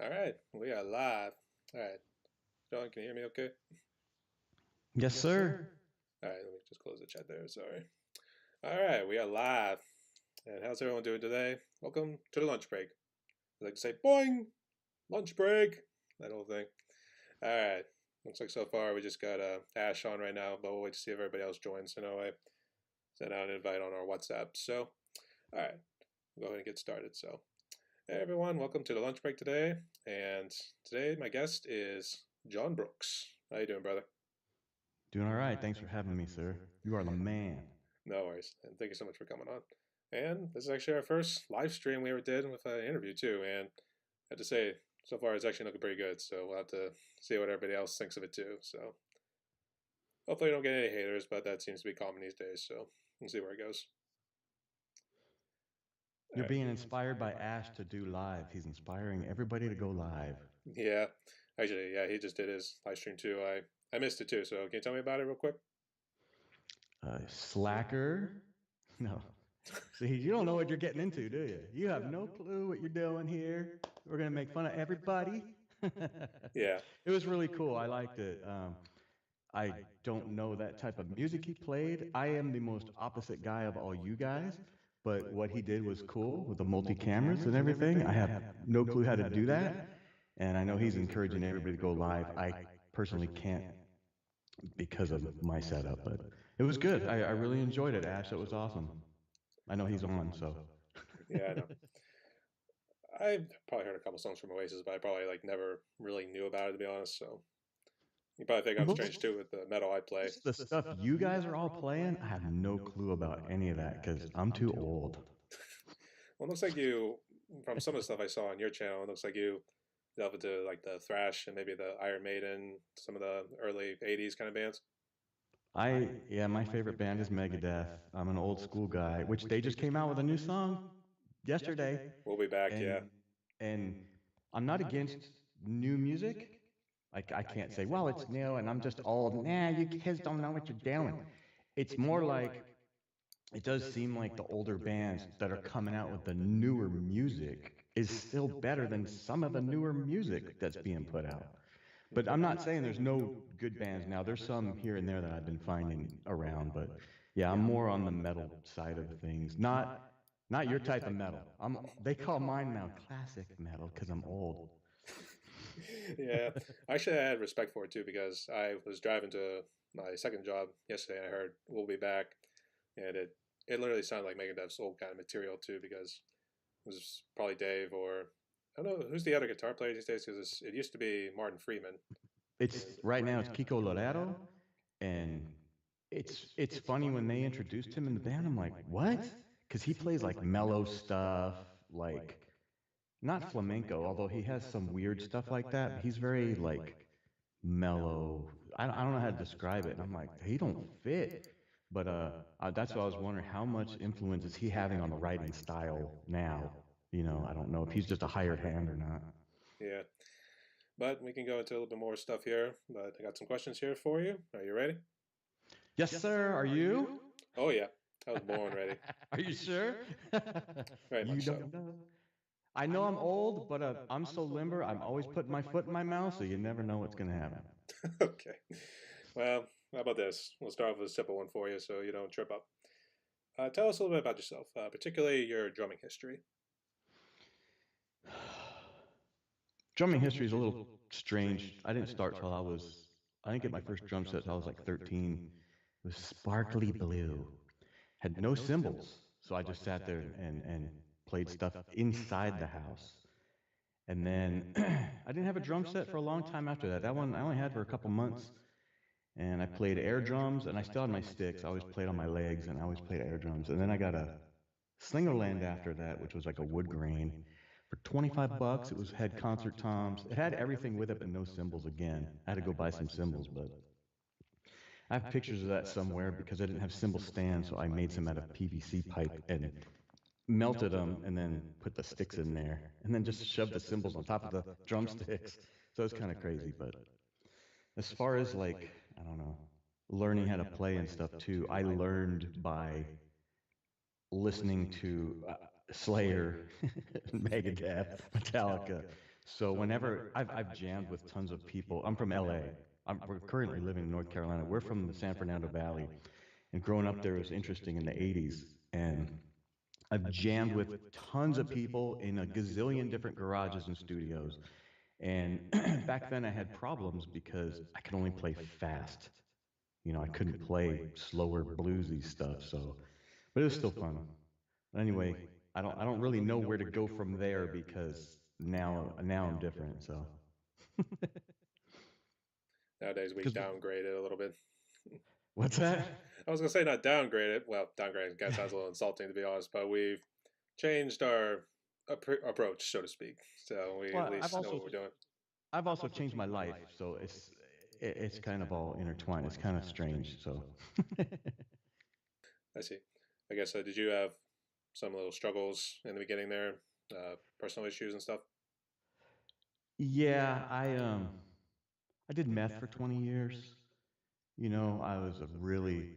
All right, we are live. All right, John, can you hear me okay? Yes, sir. All right, let me just close the chat there. Sorry. All right, we are live. And how's everyone doing today? Welcome to the lunch break. I like to say, boing, lunch break, that whole thing. All right, looks like so far we just got Ash on right now, but we'll wait to see if everybody else joins. So, no, I sent out an invite on our WhatsApp. So, all right, we'll go ahead and get started. So, hey everyone, welcome to the lunch break today. And today my guest is John Brooks. How you doing, brother? Doing all right. Thanks for having me, sir. You are the man. No worries. And thank you so much for coming on. And this is actually our first live stream we ever did with an interview, too. And I have to say, so far it's actually looking pretty good. So we'll have to see what everybody else thinks of it, too. So hopefully, we don't get any haters, but that seems to be common these days. So we'll see where it goes. All You're right. being inspired by Ash to do live. He's inspiring everybody to go live. Yeah. Actually, yeah, he just did his live stream, too. I missed it, too. So can you tell me about it real quick? Slacker? No. See, you don't know what you're getting into, do you? You have no clue what you're doing here. We're going to make fun of everybody. Yeah. It was really cool. I liked it. I don't know that type of music he played. I am the most opposite guy of all you guys, but what he did was cool with the multi cameras and everything. I have no clue how to do that. And I know he's encouraging everybody to go live. I personally can't because of my setup, but it was good. I really enjoyed it, Ash. It was awesome. I know he's on, so. Yeah, I know. I've probably heard a couple songs from Oasis, but I probably never really knew about it, to be honest. So you probably think I'm strange Most too with the metal I play. of the stuff you guys are all playing, I have no clue about any of that because I'm too old. Well, it looks like you, from some of the stuff I saw on your channel, it looks like you delve into like the thrash and maybe the Iron Maiden, some of the early '80s kind of bands. Yeah, my favorite band is Megadeth. I'm an old school guy, which they just came out with a new song yesterday, We'll be back, yeah. and I'm not against new music. Like I can't say, well, it's new and I'm just old. Nah, you kids don't know what you're doing. It's more like it does seem like the older bands that are coming out with the newer music is still better than some of the newer music that's being put out. But I'm not saying there's no good bands now. There's some here and there that I've been finding around, but yeah, I'm more on the metal side of things. Not your type of metal. They call mine now classic metal because I'm old. Yeah, actually, I had respect for it too because I was driving to my second job yesterday and I heard "We'll Be Back," and it literally sounded like Megadeth's old kind of material too because it was probably Dave or I don't know who's the other guitar player these days because it used to be Martin Freeman. It's And right now it's Kiko Loureiro, and it's funny when they introduced him in the band. I'm like, what? Because he plays like mellow stuff, like not flamenco, although he has some weird stuff like that. But he's very like mellow. I don't know how to describe it. And I'm like, he don't fit. But that's what I was wondering. How much influence is he having on the writing style now? I don't know if he's just a hired hand or not. yeah, but we can go into a little bit more stuff here. But I got some questions here for you. Are you ready? Yes, sir. Are you? Oh yeah, I was born ready. Are you sure? Very You much so. don't know. I know I'm old, but I'm so limber. I'm always putting my foot in my mouth, so you never know what's going to happen. Okay. Well, how about this? We'll start with a simple one for you so you don't trip up. Tell us a little bit about yourself, particularly your drumming history. Drumming history is a little strange. I didn't start till I didn't get my first drum set till I was like 13. It was sparkly blue. Had no cymbals. So I just sat there and played stuff inside the house. And then I didn't have a drum set for a long time after that. That one I only had for a couple months. And I played air drums, and I still had my sticks. I always played on my legs, and I always played air drums. And then I got a Slingerland after that, which was like a wood grain. For 25 bucks, it was had concert toms. It had everything with it, but no cymbals again. I had to go buy some cymbals, but I have pictures of that somewhere because I didn't have cymbal stands, so I made some out of PVC pipe and melted them and then put the sticks in there and then just shoved the cymbals on top of the drumsticks. So it's kind of crazy, but as far as like, I don't know, learning how to play and stuff too, I learned by listening to Slayer, Megadeth, Metallica. So whenever I've jammed with tons of people, I'm from LA. We're currently living in North Carolina. We're from the San Fernando Valley, and growing up there was interesting in the '80s. And I've jammed with tons of people in a gazillion different garages and studios. And back then I had problems because I could only play fast. I couldn't play slower bluesy stuff. So, but it was still fun. But anyway, I don't really know where to go from there because now I'm different. So Nowadays, we 'cause downgrade it a little bit. what's that? I was gonna say not downgrade it. Well, downgrade kind of sounds a little insulting to be honest, but we've changed our approach, so to speak. So we at Well, least know what we're doing. I've also changed my life, so it's kind of all intertwined. It's kind of strange. So I see. I guess did you have some little struggles in the beginning there, personal issues and stuff? yeah, I did meth for 20 years. I was a really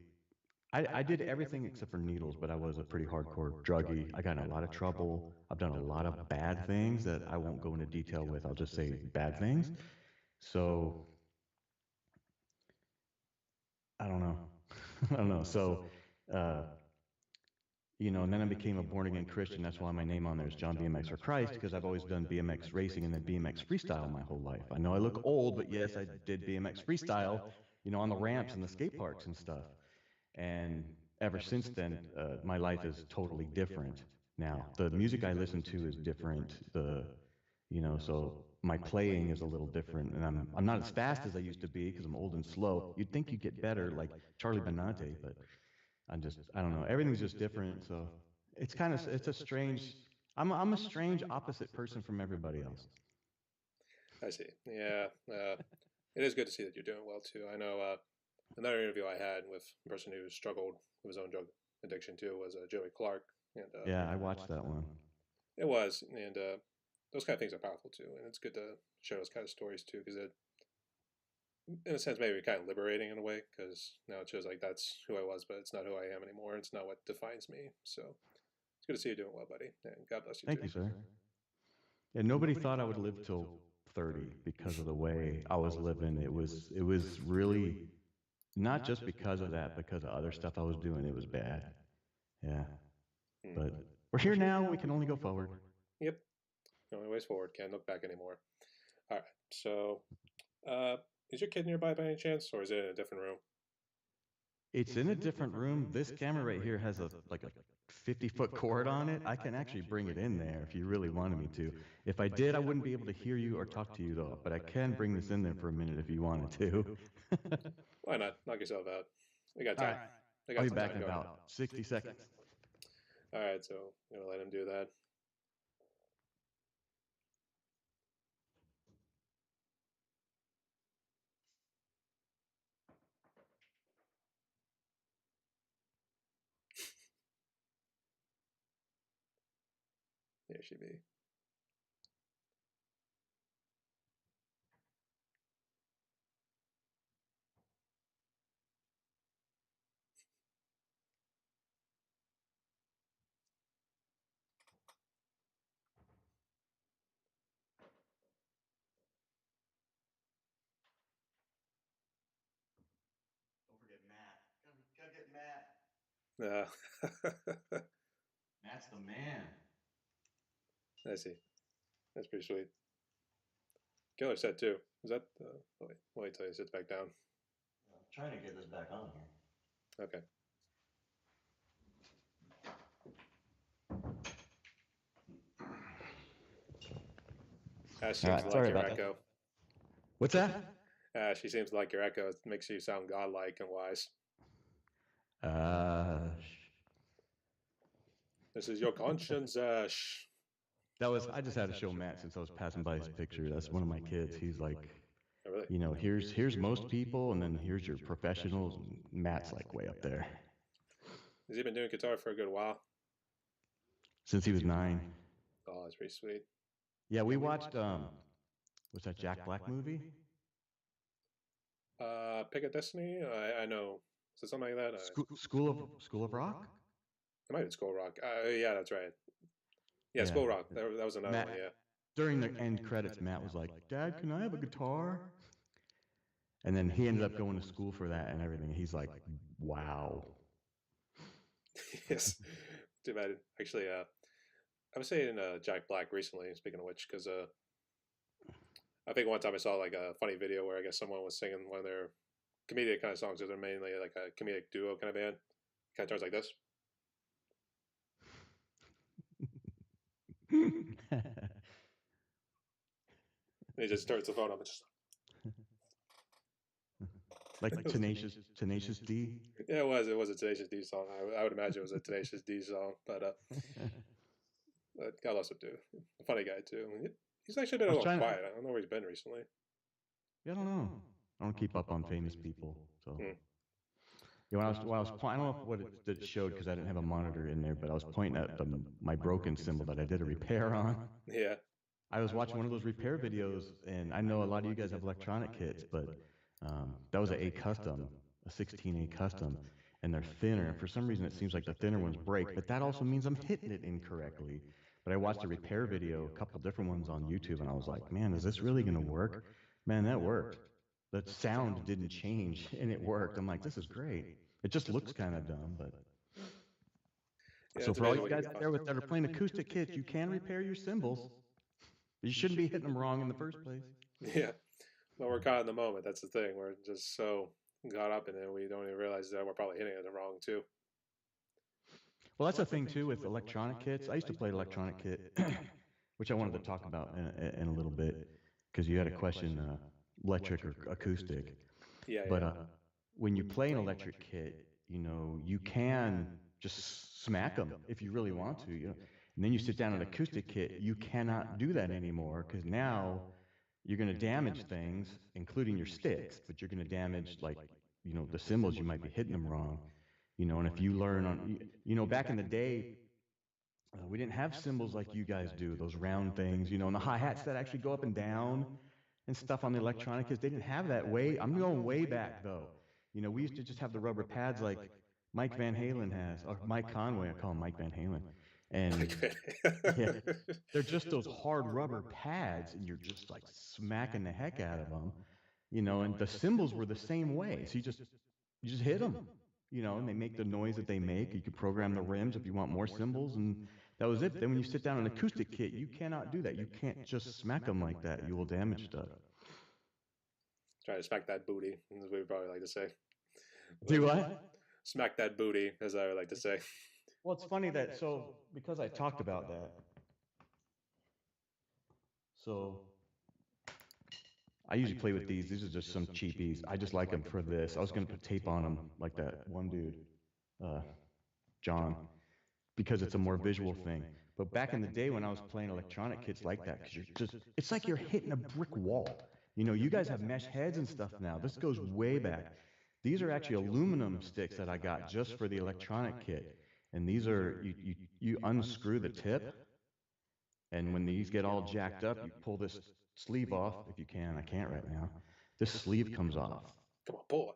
I did everything except for needles, but I was a pretty hardcore druggie. I got in a lot of trouble. I've done a lot of bad things that I won't go into detail with. I'll just say bad things. So I don't know. I don't know. So, uh, and then I became a born again Christian. That's why my name on there is John BMX for Christ, because I've always done BMX racing and then BMX freestyle my whole life. I know I look old, but yes, I did BMX freestyle, on the ramps and the skate parks and stuff. And ever since then, my life is totally different now. The music I listen to is different. So my playing is a little different, and I'm not as fast as I used to be because I'm old and slow. You'd think you get better, like Charlie Benante, but I don't know. Everything's just different. So it's a strange. I'm a strange opposite person from everybody else. I see. Yeah, it is good to see that you're doing well too. I know another interview I had with a person who struggled with his own drug addiction too was Joey Clark, and Yeah, I watched that one. it was, and those kind of things are powerful too, and it's good to share those kind of stories too, because it, in a sense, maybe kind of liberating in a way, because now it shows like that's who I was, but it's not who I am anymore. It's not what defines me. So it's good to see you doing well, buddy, and God bless you Thank too. you, sir. Yeah, nobody thought I would live till 30 because of the way I was living. It was really not just because of that, because of other stuff I was doing. It was bad. Yeah. Hmm. But we're here now. We can only go forward. Yep. The only ways forward. Can't look back anymore. All right. So, uh, is your kid nearby by any chance, or is it in a different room? It's in a different room. This camera right here has a 50-foot cord on it. I can actually bring it in there if you really wanted me to. If I did, I wouldn't be able to hear you or talk to you though, but I can bring this in there for a minute if you wanted to. Why not? Knock yourself out. We got All time. right. I I'll got be some back time. in Go ahead. about 60 seconds. All right. So I'm gonna let him do that. There she be. Don't forget Matt. Gotta get Matt. Matt's the man. I see. That's pretty sweet. Killer set too. Is that? Wait till he sits back down. I'm trying to get this back on here. Okay. All Seems to right, like sorry your about that. echo. What's that? She seems to like your echo. It makes you sound godlike and wise. Uh, This is your conscience, Ash. I just had to show Matt since I was passing by his picture. That's one of my kids. He's like, Oh, really? here's most people, and then here's your professionals. And Matt's like way up there. Has he been doing guitar for a good while? Since he was 9. Oh, that's pretty sweet. Yeah, we watched what's that Jack Black movie? Pick a Destiny. I know. Is it something like that? School of Rock. It might be Skull Rock. Yeah, that's right. Yeah, Yeah. Skull Rock. That was another Matt one. Yeah. During the end credits, Matt was like, "Dad, can I have a guitar?" And then he ended up going to school for that and everything. He's like, "Wow." Yes. Too bad. Actually, I was saying Jack Black recently, speaking of which, because I think one time I saw like a funny video where I guess someone was singing one of their comedic kind of songs. They're mainly like a comedic duo kind of band. Kind of turns like this. And he just turns the phone up and just Like Tenacious D. yeah, it was a Tenacious D song. I would imagine it was a Tenacious D song, but God loves him too. A funny guy too. He's actually been I a was little trying to. quiet. I don't know where he's been recently. Yeah, I don't know. I don't keep up on famous people, so. Hmm. Yeah, I don't know what it showed because I didn't have a monitor in there, but I was pointing at my broken cymbal that I did a repair on. Yeah. I was watching one of those repair videos, and I know a lot of you guys have electronic kits, but that was a custom, a 16A custom, and they're thinner. And for some reason, it seems like the thinner ones break, but that also means I'm hitting it incorrectly. But I watched a repair video, a couple different ones on YouTube, and I was like, man, is this really going to work? Man, that worked. The sound didn't change, and it worked. I'm like, this is great. It just looks kind of dumb, but. Yeah, So it's for all amazing you what you guys can out find. there that are playing acoustic kits, you can repair your cymbals. You shouldn't be hitting them wrong in the first place. Yeah. But we're caught in the moment. That's the thing. We're just so caught up in it. We don't even realize that we're probably hitting it wrong too. Well, that's the thing too with electronic kits. I used to play electronic kit, which I wanted to talk about in a little bit because you had a question, electric or acoustic. Yeah, But yeah. when you play an electric kit, you can just smack them if you really want to. And then you sit down an acoustic kit, you cannot do that anymore because now you're going to damage things, including your sticks, but you're going to damage like the cymbals. You might be hitting them wrong. And if you learn on, back in the day, we didn't have cymbals like you guys do, those round things, and the hi-hats that actually go up and down and stuff on the electronic kids. They didn't have that I'm going way back though. We used to just have the rubber pads like Mike Van Halen has, or Mike Conway. I call him Mike Van Halen. And yeah, they're just those hard rubber pads, and you're just like smacking the heck out of them, and the cymbals were the same way. So you just hit them, and they make the noise that they make. You can program the rims if you want more cymbals, and that was it. Then when you sit down an acoustic kit, you cannot do that. You can't just smack them like that. You will damage stuff. Try to smack that booty, as we would probably like to say. Do what? Smack that booty, as I would like to say. Well, it's funny that, so because I talked about that, so I usually play with these. These are just some cheapies. I just like them for this. I was going to put tape on them like that one dude, John, because it's a more visual thing. But back in the day when I was playing electronic kits like that, because it's like you're hitting a brick wall. You guys have mesh heads and stuff now. This goes way back. These are actually aluminum sticks that I got just for the electronic kit. And these are, you unscrew the tip, and when these get all jacked up, you pull this sleeve off if you can. I can't right now. This sleeve comes off. Come on, pull it.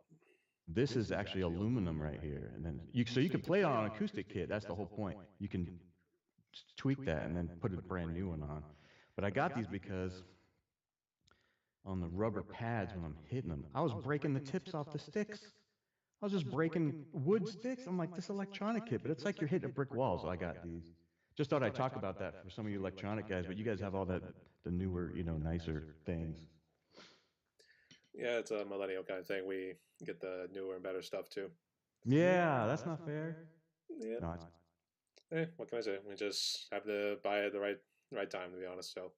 This is actually aluminum right here, and then you can play it on an acoustic kit. That's the whole point. You can tweak that and then put a brand new one on. But I got these because on the rubber pads when I'm hitting them, I was breaking the tips off the sticks. I was just breaking wood sticks. I'm like, this electronic kit, but it's like you're hitting a brick wall. So I got these. Just thought I'd talk about that for some of you electronic guys, but you guys have all the newer, nicer things. Yeah, it's a millennial kind of thing. We get the newer and better stuff too. Yeah, that's not fair. Yeah. No, What can I say? We just have to buy it at the right time, to be honest. So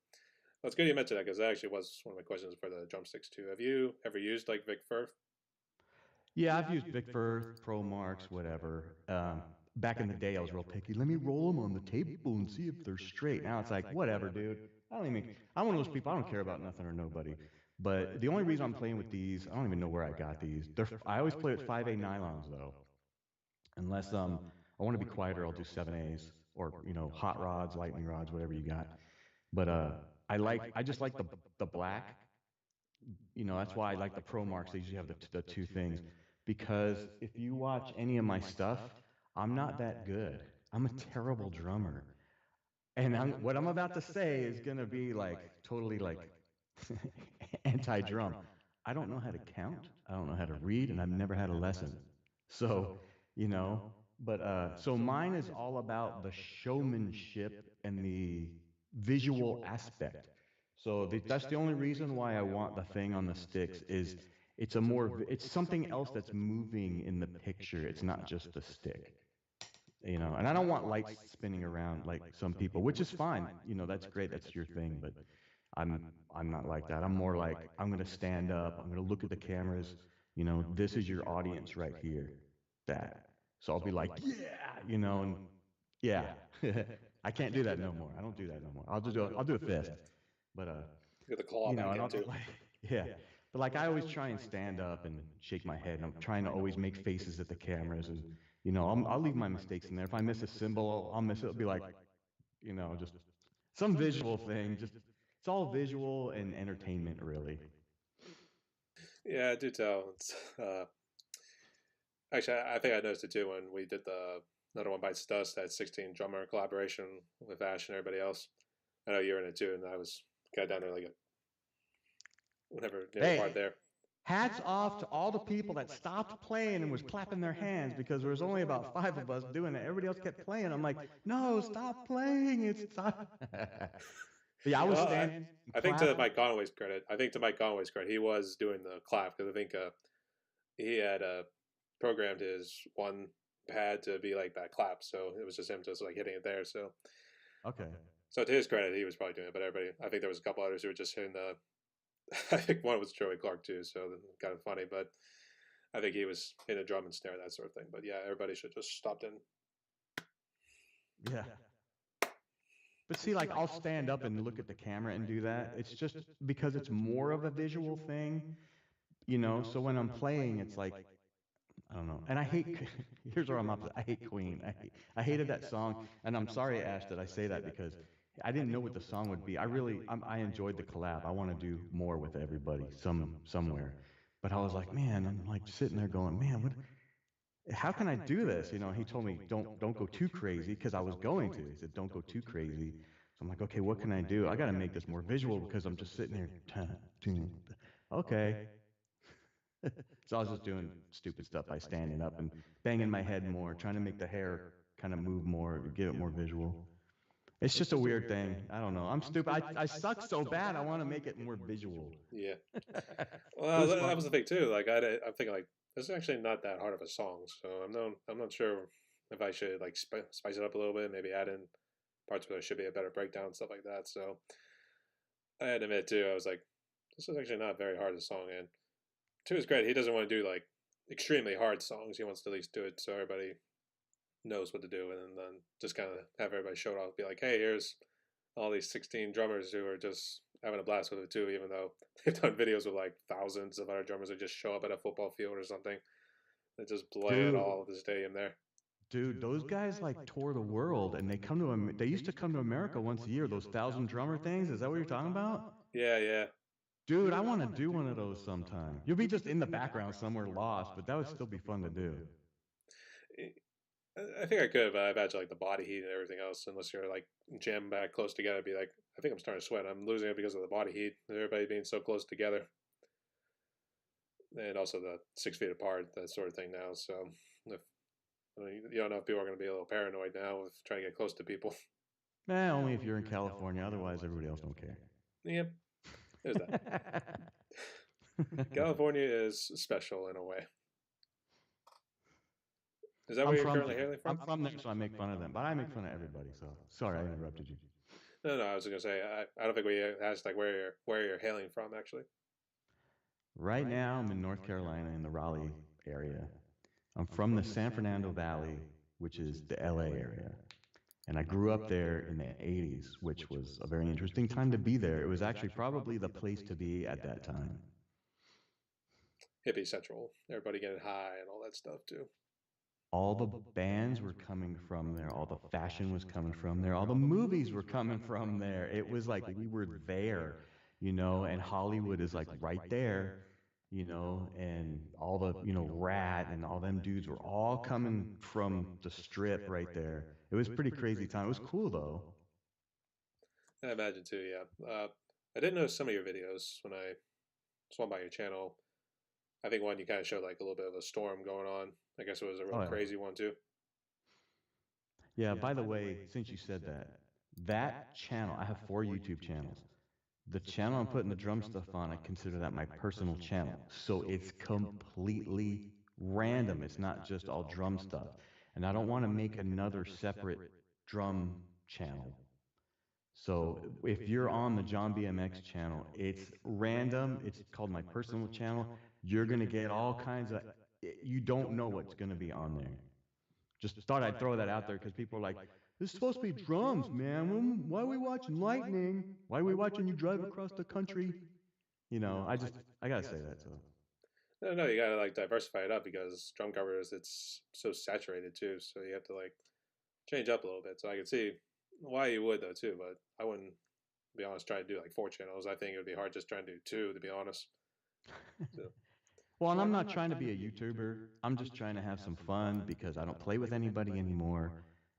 that's good you mentioned that because that actually was one of my questions for the drumsticks too. Have you ever used like Vic Firth? yeah, I've used Vic Firth, Pro Marks, whatever. Back in the day, I was real picky. Let me roll them on the table and see if they're straight. Now it's like, whatever, dude. I'm one of those people. I don't care about nothing or nobody. But the only reason I'm playing with these, I don't even know where I got these. I always play with 5A nylons though, unless I want to be quieter. I'll do 7As or hot rods, lightning rods, whatever you got. But I just like the black. That's why I like the Pro Marks. They usually have the two things. Because if you watch any of my stuff, I'm not that good. I'm a terrible drummer. And what I'm about to say is gonna be like totally like anti-drum. I don't know how to count. I don't know how to read, and I've never had a lesson. So, but so mine is all about the showmanship and the visual aspect. So that's the only reason why I want the thing on the sticks is it's something else that's moving in the picture. It's not just the stick. And I don't want lights spinning around like some people, which is fine. That's great. That's your thing, but I'm not like that. I'm more like I'm going to stand up. I'm going to look at the cameras. This is your audience right here. That. So I'll be like, yeah, and yeah. I can't do that no more. I don't do that no more. I'll do a fist, but Get the claw back and I'll into. like, yeah. But like I always try and stand up and shake my head, and I'm trying to always make faces at the cameras, and I'll leave my mistakes in there. If I miss a symbol, I'll miss it. It'll be like, just some visual thing. Just it's all visual and entertainment, really. Yeah, I do tell. It's actually I think I noticed it too when we did the Another One Bites Dust, that 16 drummer collaboration with Ash and everybody else. I know you're in it too, and I got down there like whenever near the part Hey, there. hats off to all the people that stopped playing and was clapping their hands because there was only about 5 of us doing it. Everybody else kept playing. I'm like, no, stop playing. It's stop. But yeah, I was Well, standing and I think to clapping. Mike Conway's credit, he was doing the clap because I think he had programmed his one pad to be like that clap, so it was just him just like hitting it there. So, Okay. so to his credit, he was probably doing it. But everybody, I think there was a couple others who were just hitting the. I think one was Joey Clark too, so kind of funny. But I think he was hitting a drum and snare, that sort of thing. But yeah, everybody should just stopped in. Yeah. But see, like I'll stand up and look at the camera and do that. It's just because it's more of a visual thing, So when I'm playing, it's like I don't know. And I hate. Here's where I'm opposite. I hate Queen. I hated that song, and I'm sorry, Ash, that I say that because I didn't know what the song would be. I enjoyed the collab. I want to do more with everybody, somewhere. But I was like, man, I'm like sitting there going, man, what? How can I do this? He told me don't go too crazy because I was going to. He said don't go too crazy. So I'm like, okay, what can I do? I got to make this more visual because I'm just sitting here. Okay. So I was just doing stupid stuff by standing up and banging my head more, trying to make the hair kind of move more, give it more visual. It's just a weird thing. I don't know. I'm stupid. I suck so bad. I want to make it more visual. Yeah. It Well, was that fun. was the thing too. I'm thinking like this is actually not that hard of a song, so I'm not sure if I should like spice it up a little bit, maybe add in parts where there should be a better breakdown, stuff like that. So I had to admit too, I was like, this is actually not very hard a song, and to his credit, he doesn't want to do like extremely hard songs. He wants to at least do it so everybody knows what to do, and then just kind of have everybody show it off, be like, hey, here's all these 16 drummers who are just having a blast with it too, even though they've done videos with like thousands of other drummers who just show up at a football field or something and just playing Dude, all of the stadium there. dude, those guys like tour the world and they used to come to America once a year, those 1,000 drummer things. Is that what you're talking about? Yeah, yeah. Dude, I want to do one of those sometime. You'll be just in the background somewhere lost, but that would still be fun to do. I think I could, but I imagine like the body heat and everything else, unless you're like jammed back close together, I'd be like, I think I'm starting to sweat. I'm losing it because of the body heat, everybody being so close together, and also the 6 feet apart, that sort of thing now. So if I mean, you don't know if people are going to be a little paranoid now with trying to get close to people. Only if you're in California. Otherwise, everybody else don't care. Yep, there's that. California is special in a way. Is that I'm where you're from currently there. hailing I'm from? from there, so I make fun of them. But I make fun of everybody. So sorry, I interrupted you. No, no. I was going to say I don't think we asked like where you're hailing from actually. Right now, I'm in North Carolina in the Raleigh area. I'm from the San Fernando Valley, which is the LA area. And I grew up there in the 80s, which was a very interesting time to be there. It was actually probably the place to be at that time. Hippie central. Everybody getting high and all that stuff too. All the bands were coming from there. All the fashion was coming from there. All the movies were coming from there. It was like we were there, and Hollywood is like right there, and all the, Rat and all them dudes were all coming from the strip right there. It was pretty crazy time. It was cool though. I imagine too. Yeah. I didn't know some of your videos when I swung by your channel. I think one you kind of showed like a little bit of a storm going on. I guess it was a real Oh yeah. crazy one too. Yeah, by the way, since you said that, that channel, I have 4 YouTube channels. The channel I'm putting the drum stuff on, I consider that my personal channel. So it's completely random. It's not just all drum stuff. And I don't want to make another separate drum channel. So if you're on the John BMX channel, it's random. It's called my personal channel. You're going to get all kinds of, you don't know what's going to be on there. Just thought I'd throw that out there because people are like, this is supposed to be drums, man. Why are we watching lightning? Why are we watching you drive across the country? I gotta say that. So No, no, you gotta like diversify it up because drum covers it's so saturated too. So you have to like change up a little bit. So I can see why you would though too, but I wouldn't be honest try to do like 4 channels. I think it would be hard just trying to do two to be honest. So well, and I'm not trying to be a YouTuber. I'm just trying to have some fun because I don't play with anybody anymore.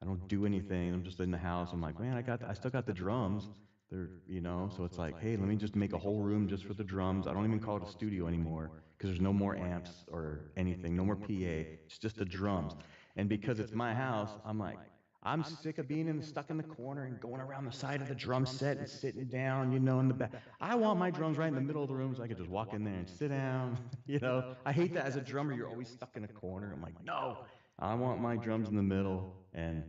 I don't do anything. I'm just in the house. I'm like, man, I still got the drums. So it's like, hey, let me just make a whole room just for the drums. I don't even call it a studio anymore because there's no more amps or anything, no more PA. It's just the drums. And because it's my house, I'm like, I'm sick of being stuck in the corner and going around the side of the drum set and sitting down, in the back. I want my drums right in the middle of the room so I could just walk in there and sit down. I hate that as a drummer, you're always stuck in a corner. I'm like, no, I want my drums in the middle. And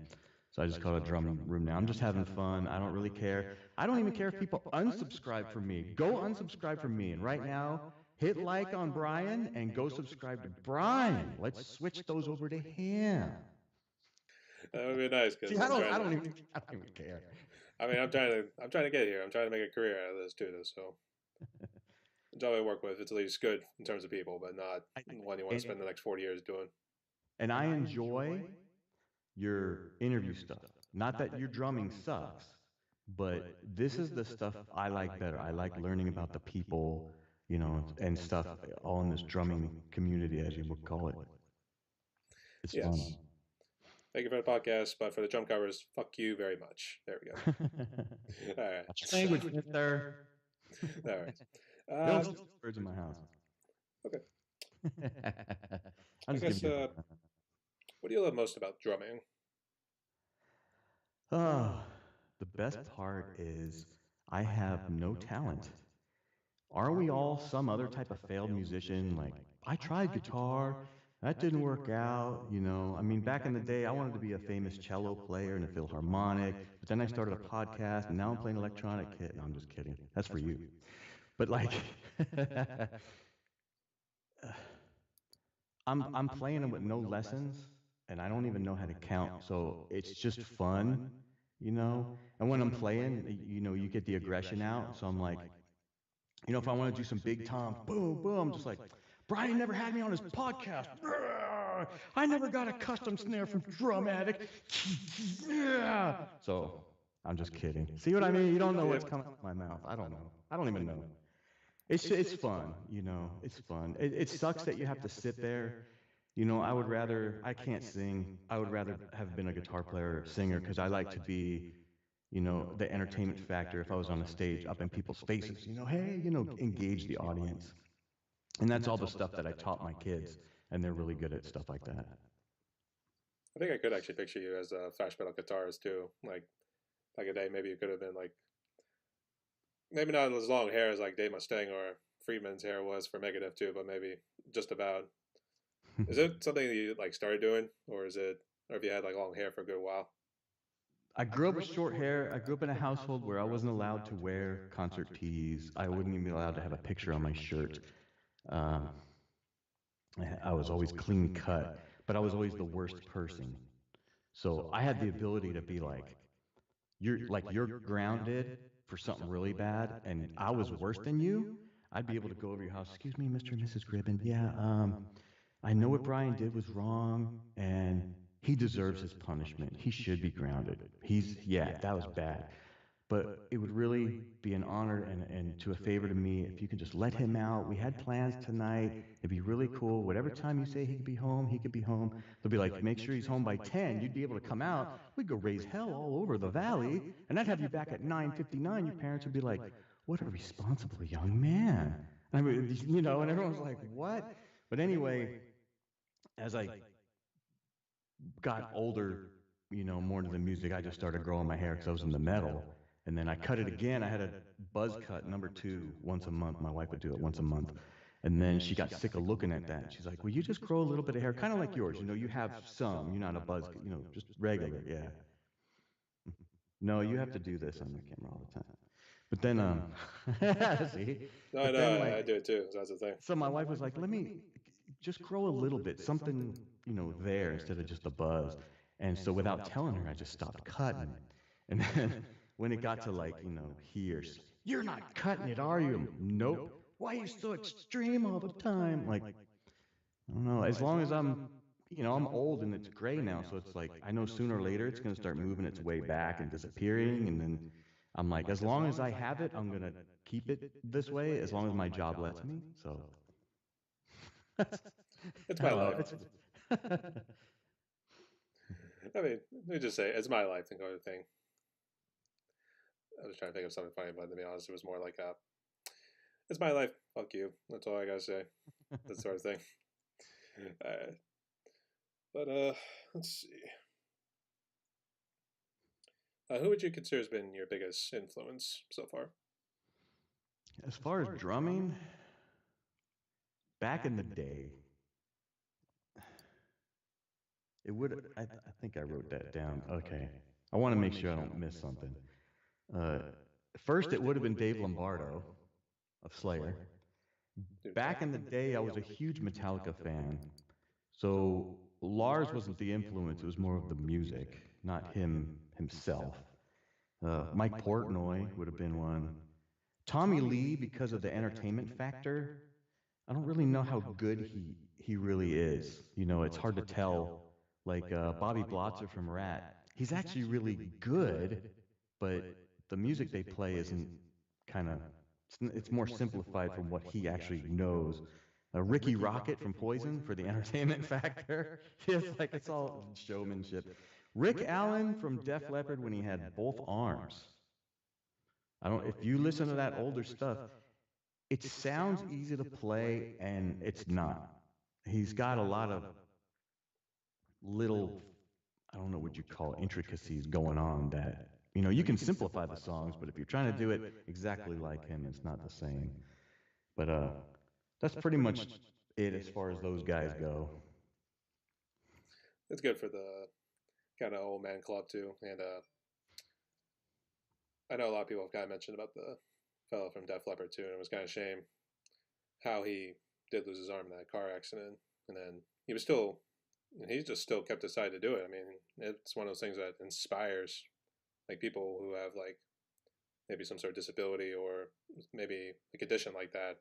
so I just call it a drum room now. I'm just having fun. I don't really care. I don't even care if people unsubscribe from me. Go unsubscribe from me. And right now, hit like on Brian and go subscribe to Brian. Let's switch those over to him. that would be nice See, because I'm trying to. I don't even care. I mean, I'm trying to get here. I'm trying to make a career out of this too. Though, so the job I work with, it's at least good in terms of people, but not one you want to And, spend the next 40 years doing. and I enjoy your interview stuff. Not that your drumming sucks, but this is the stuff I like better. I like learning about the people, and stuff all in this drumming community, as you would call it. It's Yes. fun. Thank you for the podcast, but for the drum covers, fuck you very much. There we go. All right. Language, mister. All right. We don't say words in my house. Okay. I'm I just guess, giving you. what do you love most about drumming? Oh, the best part is I have no talent. Are we all some other type of failed musician? Like, I tried guitar, that didn't work out. I mean, back in the day, I wanted to be a famous cello player and a philharmonic, but then I started a podcast and now I'm playing electronic kit. No, I'm just kidding. That's for you. But like, I'm playing them with no lessons and I don't even know how to count. So it's just fun. And when I'm playing, you get the aggression out. So I'm like, if I want to do some big toms, boom, boom, I'm just like, Brian never had me on his podcast. I never got a custom snare from Drum Addict. So I'm just kidding. See what I mean? You don't know what's coming out of my mouth. I don't know. I don't even know. It's fun, It's fun. It sucks that you have to sit there. I can't sing. I would rather have been a guitar player or singer because I like to be the entertainment factor if I was on a stage up in people's faces, hey, engage the audience. And that's all the stuff that I taught my kids, and they're really good at stuff like that. I think I could actually picture you as a thrash metal guitarist too. Like back in the day, maybe you could have been like, maybe not as long hair as like Dave Mustaine or Friedman's hair was for Megadeth too, but maybe just about. Is it something that you like started doing, or have you had like long hair for a good while? I grew up with short hair. I grew up in a household where I wasn't allowed to wear concert tees. I wouldn't even be allowed to have a picture on my shirt. Um, I was always clean cut, but I was always the worst person. So I had the ability to be like, you're grounded for something really bad, and I was worse than you. I'd be able to go over your house. Excuse me, Mr. and Mrs. Gribben. Yeah, I know what Brian did was wrong, and he deserves his punishment. He should be grounded. Yeah, that was bad. but it would really be an honor and to a favor to me if you could just let him out. We had plans tonight. It'd be really cool. Whatever time you say he could be home, he could be home. They'll be like, make sure he's home by 10. You'd be able to come out. We'd go raise hell all over the valley, and I'd have you back at 9:59. Your parents would be like, what a responsible young man. I mean, and everyone's like, what? But anyway, as I got older, more into the music, I just started growing my hair because I was in the metal. And then I cut it again. I had a buzz cut #2 once a month. My wife would do it once a month. And then she got sick of looking at that. She's like, will you just grow a little bit of hair? Kind of like yours. You have some. You're not a buzz, just regular. Yeah. No, you have to do this on the camera all the time. But then, see? No, But no, then, I do it too. So that's the thing. so my wife was like, let me just grow a little bit, something, there instead of just a buzz. And so without telling her, I just stopped cutting it. And then when it got to like, here, you're not cutting it, are you? Nope. Why are you so extreme all the time? Like, I don't know. As long as I'm old and it's gray now. So it's like, I know sooner or later it's going to start moving its way back and disappearing. And then I'm like, as long as I have it, I'm going to keep it this way as long as my job lets me. So It's my life. I mean, let me just say, it's my life and go to thing. I was trying to think of something funny, but to be honest, it was more like it's my life. Fuck you. That's all I gotta say. That sort of thing. But let's see. Who would you consider has been your biggest influence so far? As far as drumming, back in the day, it would. I think I wrote that down. Okay, I want to make sure I don't miss something. First, it would have been Dave Lombardo of Slayer. Back in the day, I was a huge Metallica fan. So Lars wasn't the influence; it was more of the music, not himself. Mike Portnoy would have been one. Tommy Lee, because of the entertainment factor, I don't really know how good he really is. It's hard to tell. Like Bobby Blotzer from Rat, he's actually really good, but the music they play isn't kind of. It's more simplified from what he actually knows. Ricky Rocket from Poison for the entertainment factor. It's all showmanship. Rick Allen from Def Leppard when he had both arms. I don't. If you listen to that older stuff, it sounds easy to play, and it's not. He's got a lot of little, I don't know what you call it, intricacies going on that, you can simplify the songs, but if you're trying to do it exactly like him, it's not the same. But that's pretty much it as far as those guys go. It's good for the kind of old man club too, and I know a lot of people have kind of mentioned about the fellow from Def Leppard too, and it was kind of a shame how he did lose his arm in that car accident, and then he just still kept deciding to do it. I mean, it's one of those things that inspires like people who have like maybe some sort of disability or maybe a condition like that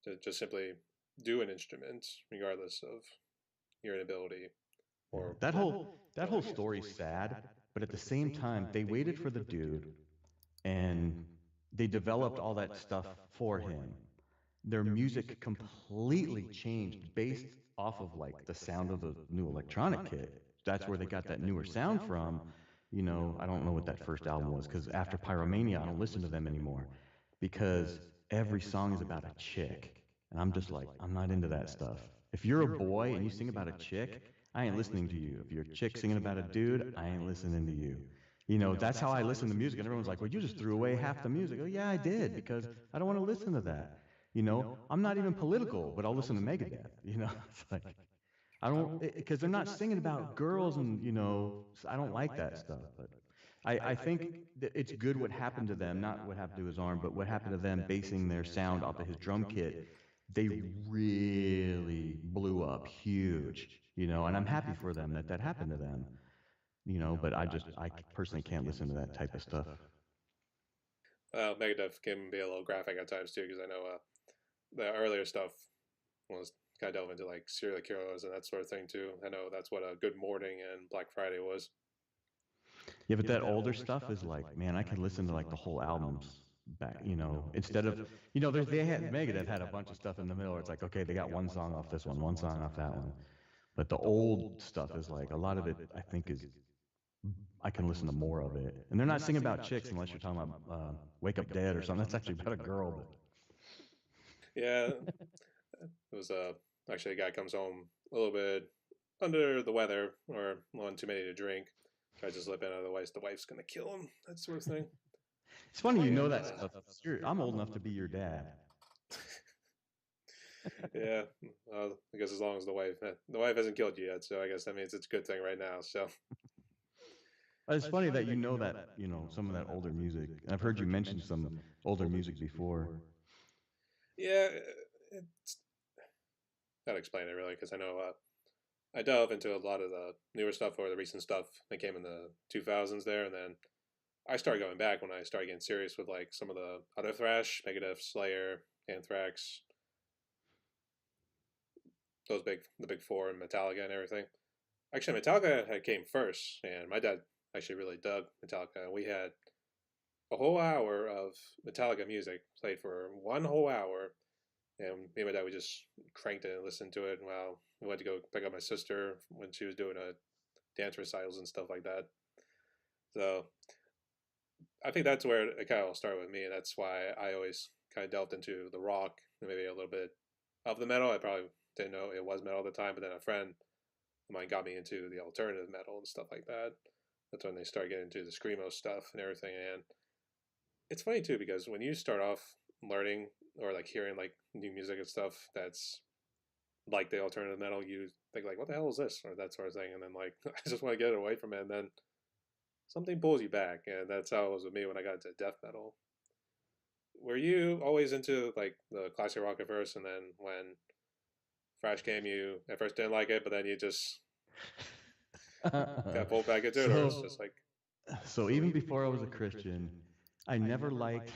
to just simply do an instrument regardless of your inability. Or that whole story's sad, but at the same time, they waited for the dude and they developed all that stuff for him. Their music completely changed based off of like the sound of the new electronic kit. That's where they got that newer sound from. I don't know what that first album was because after Pyromania, I don't listen to them anymore because every song is about a chick. And I'm just like, I'm not into that stuff. If you're a boy and you sing about a chick, I ain't listening to you. If you're a chick singing about a dude, I ain't listening to you. That's how I listen to music. And everyone's like, well, you just threw away half the music. Oh, yeah, I did because I don't want to listen to that. I'm not even political, but I'll listen to Megadeth. It's like, I don't, because they're not singing about girls and, I don't like that stuff. But I think that it's good what happened to them, not what happened to his arm, but what happened to them basing their sound off of his drum kit. They really blew up huge, and I'm happy for them that happened to them, but I personally can't listen to that type of stuff. Megadeth can be a little graphic at times too, because I know the earlier stuff was kind of delve into like serial killers and that sort of thing too. I know that's what a Good Morning and Black Friday was. Yeah, but that older stuff is like, man, I could listen to like the whole albums back, instead of, they had Megadeth had a bunch of stuff in the middle. Where it's like, okay, they got one song off this one song off that one. But the old stuff is like a lot of it, I think, is I can listen to more of it. And they're not singing about chicks unless you're talking about Wake Up Dead or something. That's actually about a girl. But Yeah, it was actually a guy comes home a little bit under the weather or on too many to drink, tries to slip in, otherwise the wife's gonna kill him. That sort of thing. it's funny, that stuff. I'm old enough to be your dad. Yeah, well, I guess as long as the wife hasn't killed you yet, so I guess that means it's a good thing right now. So It's funny that some of that older music. I've heard you mention some older music before. yeah, it's gotta explain it really because I know I delve into a lot of the newer stuff or the recent stuff that came in the 2000s there, and then I started going back when I started getting serious with like some of the other thrash, Megadeth, Slayer, Anthrax, the big four, and Metallica and everything. Actually, Metallica had came first, and my dad actually really dug Metallica. We had a whole hour of Metallica music played for one whole hour, and me and my dad we just cranked it and listened to it. While we went to go pick up my sister when she was doing a dance recitals and stuff like that. So I think that's where it kind of all started with me, and that's why I always kind of delved into the rock and maybe a little bit of the metal. I probably didn't know it was metal at the time, but then a friend of mine got me into the alternative metal and stuff like that. That's when they started getting into the screamo stuff and everything. And it's funny too because when you start off learning or like hearing like new music and stuff that's like the alternative metal, you think like, what the hell is this or that sort of thing, and then like I just want to get away from it, and then something pulls you back, and that's how it was with me when I got into death metal. Were you always into like the classic rock at first, and then when thrash came, you at first didn't like it, but then you just got pulled back into it, or it's just like, So even before I was a Christian, I never liked.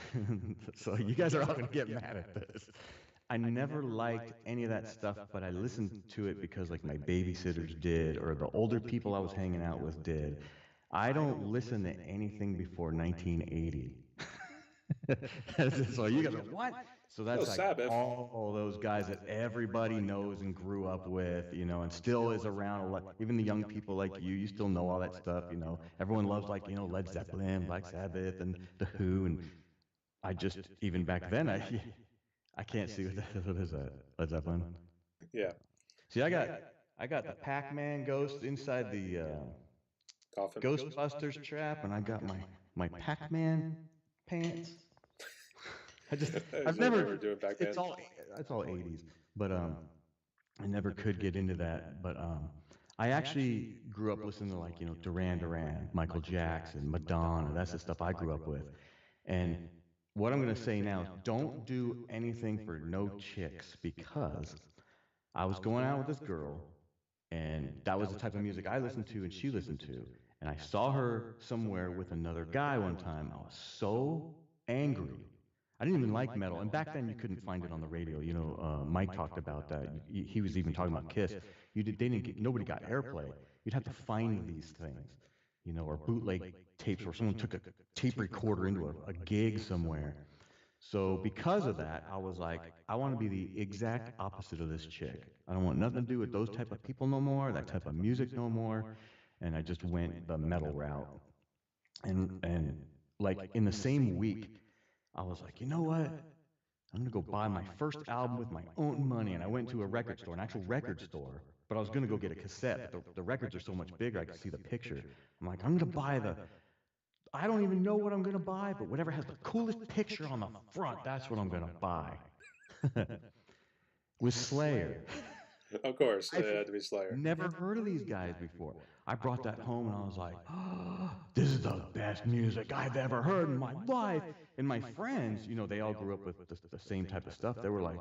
So you guys are all going to get mad at this. I never liked any of that stuff, but I listened to it because like my babysitters did, or the older people I was hanging out with did. I don't listen to anything before 1980. So you guys are what? So oh, that's like Sabbath. all those guys that everybody knows and grew up with, and still is around a lot. Even the young people like you still know all that stuff. Everyone loves like Led Zeppelin, Black Sabbath, and the Who. And I just even back then I can't see what is that, Led Zeppelin. Yeah, See, I got the Pac-Man ghost inside the coffin. Ghostbusters trap, and I got my Pac-Man pants. As I've I remember never. doing back then. It's all 80s, but I never could get into that. But I actually grew up listening to like Duran Duran, Michael Jackson, Madonna. That's the stuff I grew up with. And what I'm gonna say now is don't do anything for no chicks because I was going out with this girl, and that was the type of music I listened to and she listened to. And I saw her somewhere with another guy one time. I was so angry. I didn't even like metal, and back then you couldn't find it on the radio. Mike talked about that. He was even talking about Kiss. They didn't get, nobody got airplay. You'd have to find these things, or bootleg tapes where someone took a tape recorder into a gig somewhere. So because of that, I was like, I want to be the exact opposite of this chick. I don't want nothing to do with those type of people no more, that type of music no more. And I just went the metal route. And like in the same week, I was like, you know what? I'm gonna go buy my first album with my own money. And I went to a record store, an actual record store. But I was gonna go get a cassette. But the records are so much bigger, I could see the picture. I'm like, I'm gonna buy the I don't even know what I'm going to buy, but whatever has the coolest picture on the front, that's what I'm going to buy. With Slayer. Of course, I've it had to be Slayer. never heard of these guys before. I brought that home and I was like, oh, this is the best music I've ever heard in my life. And my friends, they all grew up with the same type of stuff. They were like,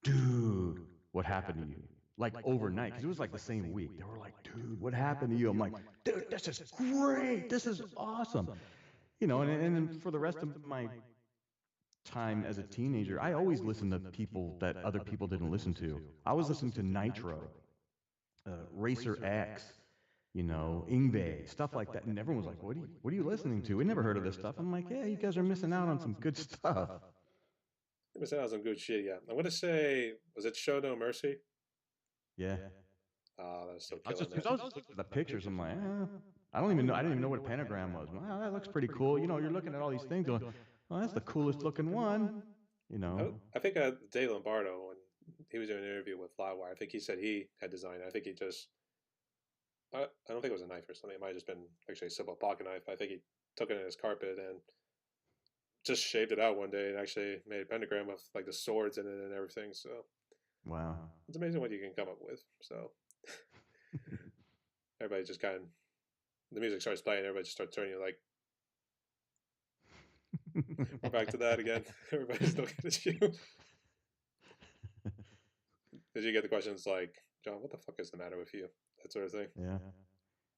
dude, what happened to you? Like overnight, because it was like the same week. They were like, dude, what happened to you? I'm like, dude, this is great. This is awesome. And then for the rest of my time as a teenager, I always listened to people that other people didn't listen to. I was listening to Nitro, Racer X, Ingve, stuff like that. And everyone was like, what are you listening to? We never heard of this stuff. I'm like, yeah, you guys are missing out on some good stuff. It was some good shit. Yeah, I'm gonna say, was it Show No Mercy? Yeah. Oh, that's still I was killing just, that. because I was just looking at the pictures. I'm like, I didn't even know what a pentagram was. I'm like, oh, that looks pretty cool. You're looking at all these things going, well, that's the coolest looking one. I think Dave Lombardo, when he was doing an interview with Flywire, I think he said he had designed it. I think he just, I don't think it was a knife or something. It might have just been actually a simple pocket knife. I think he took it in his carpet and just shaved it out one day and actually made a pentagram with like the swords in it and everything. So Wow. it's amazing what you can come up with. So everybody just kind of, the music starts playing, everybody just starts turning like, we're back to that again. Everybody's looking at you. Did you get the questions like, John, what the fuck is the matter with you? That sort of thing. Yeah.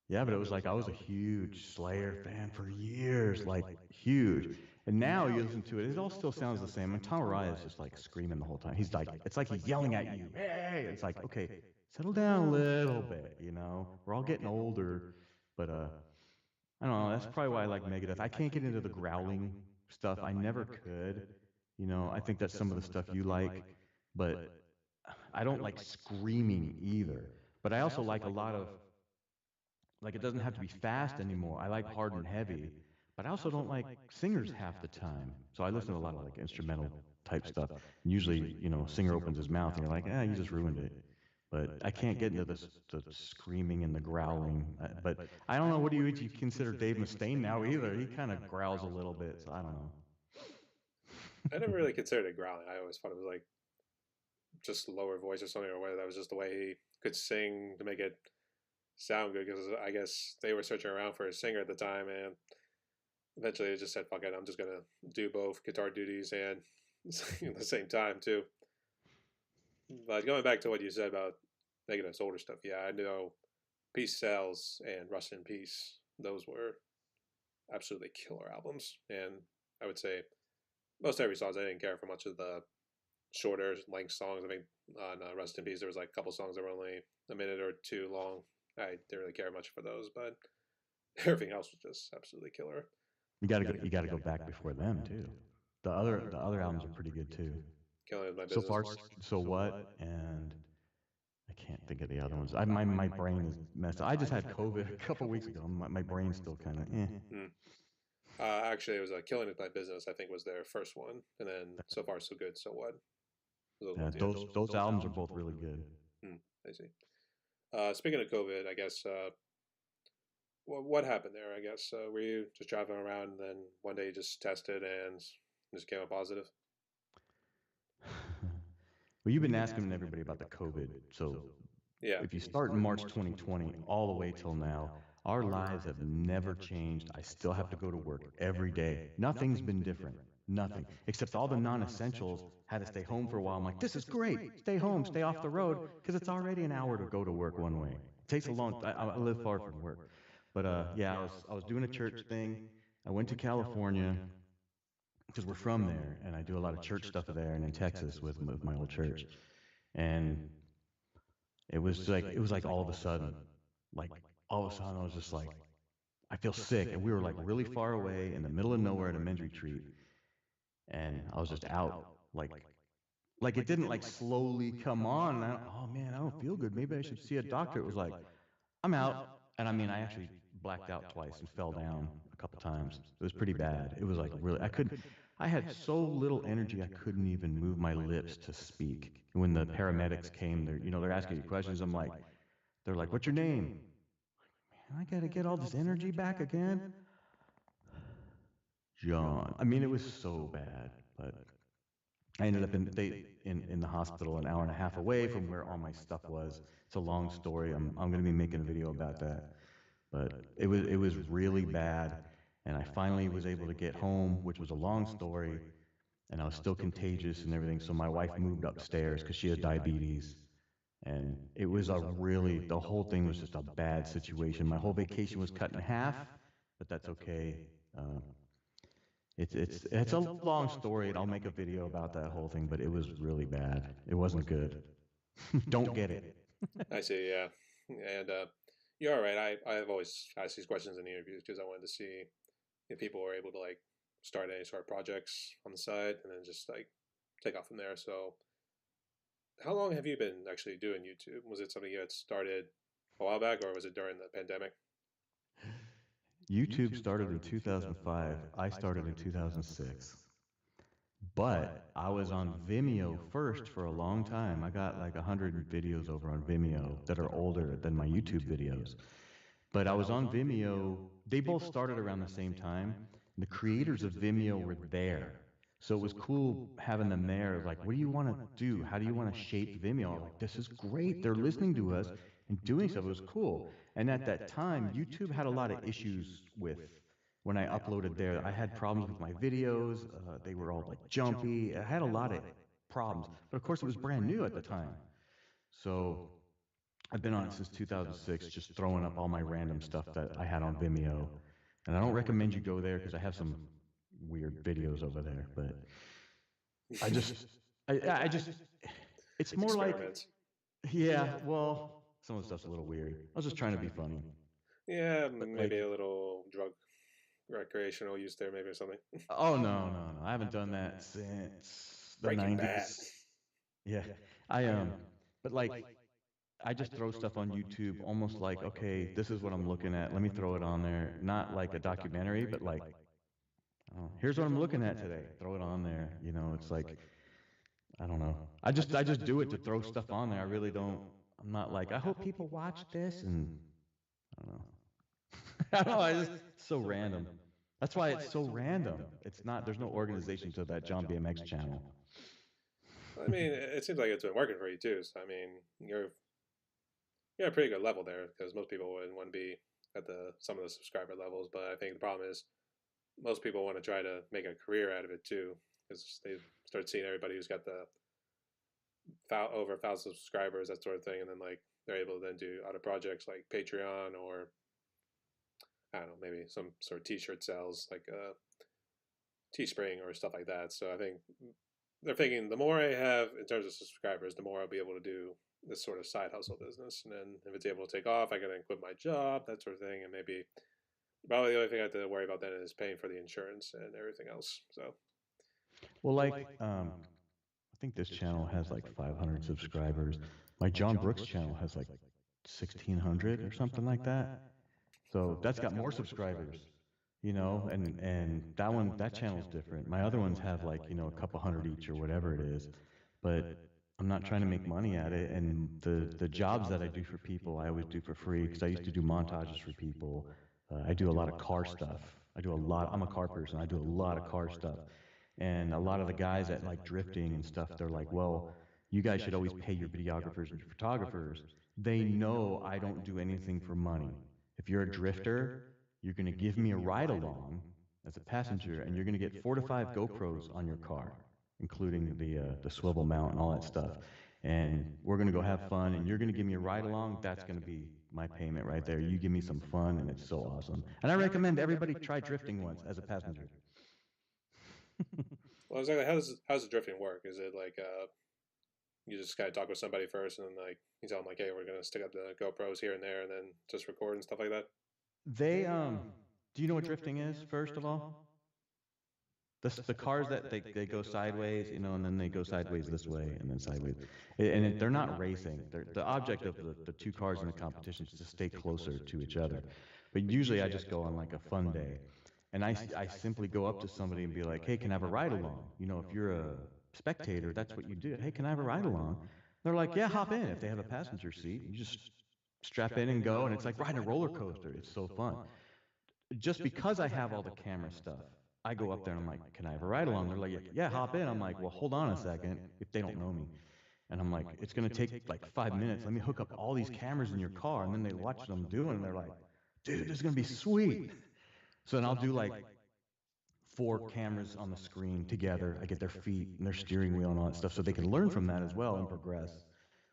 Yeah, but it was like I was a huge Slayer fan for years, like huge. And now you listen to it, it all still sounds the same. And Tom Araya is just like screaming the whole time. He's like, it's like he's yelling at you. Hey, it's like, okay, settle down a little bit, We're all getting older. But I don't know, that's probably why I like Megadeth. I can't get into the growling stuff. I never could. I think that's some of the stuff you like, but I don't like screaming either. But I also like a lot of, like, it doesn't have to be fast anymore. I like hard and heavy, but I also don't like singers half the time. So I listen to a lot of like instrumental type stuff. And usually, singer opens his mouth and you're like, you just ruined it. But I can't get into the screaming and the growling. But I don't know. What do you consider Dave Mustaine now either? He kind of growls a little bit. So I don't know. I never really considered it growling. I always thought it was like just lower voice or something, or whether that was just the way he could sing to make it sound good. Because I guess they were searching around for a singer at the time, and eventually they just said, "Fuck it, I'm just gonna do both guitar duties and sing at the same time too." But going back to what you said about Megadeth's older stuff, yeah, I know Peace Sells and Rust in Peace. Those were absolutely killer albums, and I would say most every songs. I didn't care for much of the shorter length songs. I think on Rust in Peace there was like a couple songs that were only a minute or two long. I didn't really care much for those, but everything else was just absolutely killer. You gotta go back before them too. The other albums are pretty good too. Killing is my So business. far, so what? And I can't think of the other ones. My brain is messed up. I just had COVID a couple weeks ago. My brain's still kind of eh. Mm. Actually, it was Killing Is My Business, I think, was their first one. And then So Far, So Good, So What? Yeah, those albums are both really good. I see. Speaking of COVID, I guess, what happened there? I guess, were you just driving around and then one day you just tested and just came up positive? Well, you've been asking everybody about the COVID. So Yeah. if you start in March 2020 all the way till now, our lives have never changed. I still have to go to work every day. Nothing's been different. Nothing. Except all the non-essentials had to stay home for a while. I'm like, this is great. Stay home, stay off the road, because it's already an hour to go to work one way. It takes a long. I live far from work, but yeah, I was doing a church thing. I went to California because we're from there, and I do a lot of church stuff there, and in Texas with my old church, and it was like all of a sudden I was just like, I feel sick, and we were like really far away in the middle of nowhere at a men's retreat, and I was just out like it didn't like slowly come on. And oh man, I don't feel good. Maybe I should see a doctor. It was like, I'm out, and I mean I actually blacked out twice and fell down a couple times. It was pretty bad. It was like really I couldn't. I had so little energy I couldn't even move my lips to speak. When the paramedics came, they're asking you questions. They're like, "What's your name?" Man, I gotta get all this energy back again. John. I mean, it was so bad, but I ended up in the hospital an hour and a half away from where all my stuff was. It's a long story. I'm going to be making a video about that, but it was really bad, and I finally was able to get home, which was a long story, and I was still contagious and everything. So my wife moved upstairs because she has diabetes, and it was the whole thing was just a bad situation. My whole vacation was cut in half, but that's okay. It's a long story, and I'll make a video about that whole thing. But it was really bad. It wasn't good. Don't get it. I see, yeah. And You're all right. I've always asked these questions in the interviews because I wanted to see if people were able to like start any sort of projects on the side and then just like take off from there. So, how long have you been actually doing YouTube? Was it something you had started a while back, or was it during the pandemic? YouTube started in 2005. I started in 2006. But I was on Vimeo first for a long time. I got like 100 videos over on Vimeo that are older than my YouTube videos. But I was on Vimeo. They both started around the same time. The creators of Vimeo were there. So it was cool having them there. Like, what do you want to do? How do you want to shape Vimeo? Like, this is great. They're listening to us and doing stuff. It was cool. And at that time, YouTube had a lot of issues with when I uploaded there. I had problems with my videos. They were all like jumpy. I had a lot of problems. But of course, it was brand new at the time. So I've been on it since 2006, just throwing up all my random stuff that I had on Vimeo. And I don't recommend you go there because I have some weird videos over there. But I just, I just, it's more like, Experiments. yeah, well, some of the stuff's a little weird. I was just trying to be funny. Yeah, But maybe like, a little drug recreational use there, maybe or something. oh no, no, no, I haven't done that since the Breaking Bad. 90s. Yeah, I but like, I just throw stuff on YouTube almost like, okay, this is what I'm looking at. Let me throw it on there. Not like a documentary, but like, oh, here's what I'm looking at today. Throw it on there. You know, it's like, I don't know. I just do it to throw stuff on there. I really don't. I'm not like, I hope people watch this, and I don't know. I don't know. I just so random. That's why it's so random. It's not. There's no organization to that John BMX channel. I mean, it seems like it's been working for you too. So I mean, you're at a pretty good level there because most people wouldn't want to be at the some of the subscriber levels. But I think the problem is most people want to try to make a career out of it too because they start seeing everybody who's got the over 1,000 subscribers, that sort of thing, and then like they're able to then do other projects like Patreon or I don't know, maybe some sort of T-shirt sales like Teespring or stuff like that. So I think they're thinking the more I have in terms of subscribers, the more I'll be able to do this sort of side hustle business. And then if it's able to take off, I can then quit my job, that sort of thing, and maybe probably the only thing I have to worry about then is paying for the insurance and everything else. So Well, like, I think this channel has like 500 subscribers. My John Brooks channel has like 1,600 or something like that. So that's got more subscribers, you know, and that channel's different. My other ones have like, you know, a couple hundred each or whatever it is. But I'm not trying to make money at it. And the jobs that I do for people, I always do for free because I used to do montages for people. I do a lot of car stuff. I'm a car person. I do a lot of car stuff. And a lot of the guys that like drifting and stuff, they're like, well, you guys should always pay your videographers and your photographers. They know I don't do anything for money. If you're a drifter, you're going to give me a ride along as a passenger, and you're going to get 4 to 5 GoPros on your car, including the swivel mount and all that stuff. And we're going to go have fun, and you're going to give me a ride along. That's going to be my payment right there. You give me some fun, and it's so awesome. And I recommend everybody try drifting once as a passenger. well, exactly. How's the drifting work? Is it like you just kind of talk with somebody first, and then like you tell them like, hey, we're gonna stick up the GoPros here and there, and then just record and stuff like that? They do you know what drifting is, first of all? The cars that they go sideways, you know, and then they go sideways this way and then sideways. They're not racing. The object of the two cars in the competition is to stay closer to each other. But usually I just go on like a fun day. And I simply go up to somebody and be like, hey, can I have a ride along? You know, if you're a spectator, that's what you do. Hey, can I have a ride along? They're like, yeah, hop in. If they have a passenger seat, you just strap in and go. And it's like riding a roller coaster. It's so fun. Just because I have all the camera stuff, I go up there and I'm like, can I have a ride along? They're like, yeah, hop in. I'm like, well, hold on a second if they don't know me. And I'm like, it's going to take like 5 minutes. Let me hook up all these cameras in your car. And then they watch what I'm doing and they're like, dude, this is going to be sweet. So then I'll do like 4 cameras on the screen together. I get their feet and their steering wheel and all that stuff so they can learn from that as well and progress.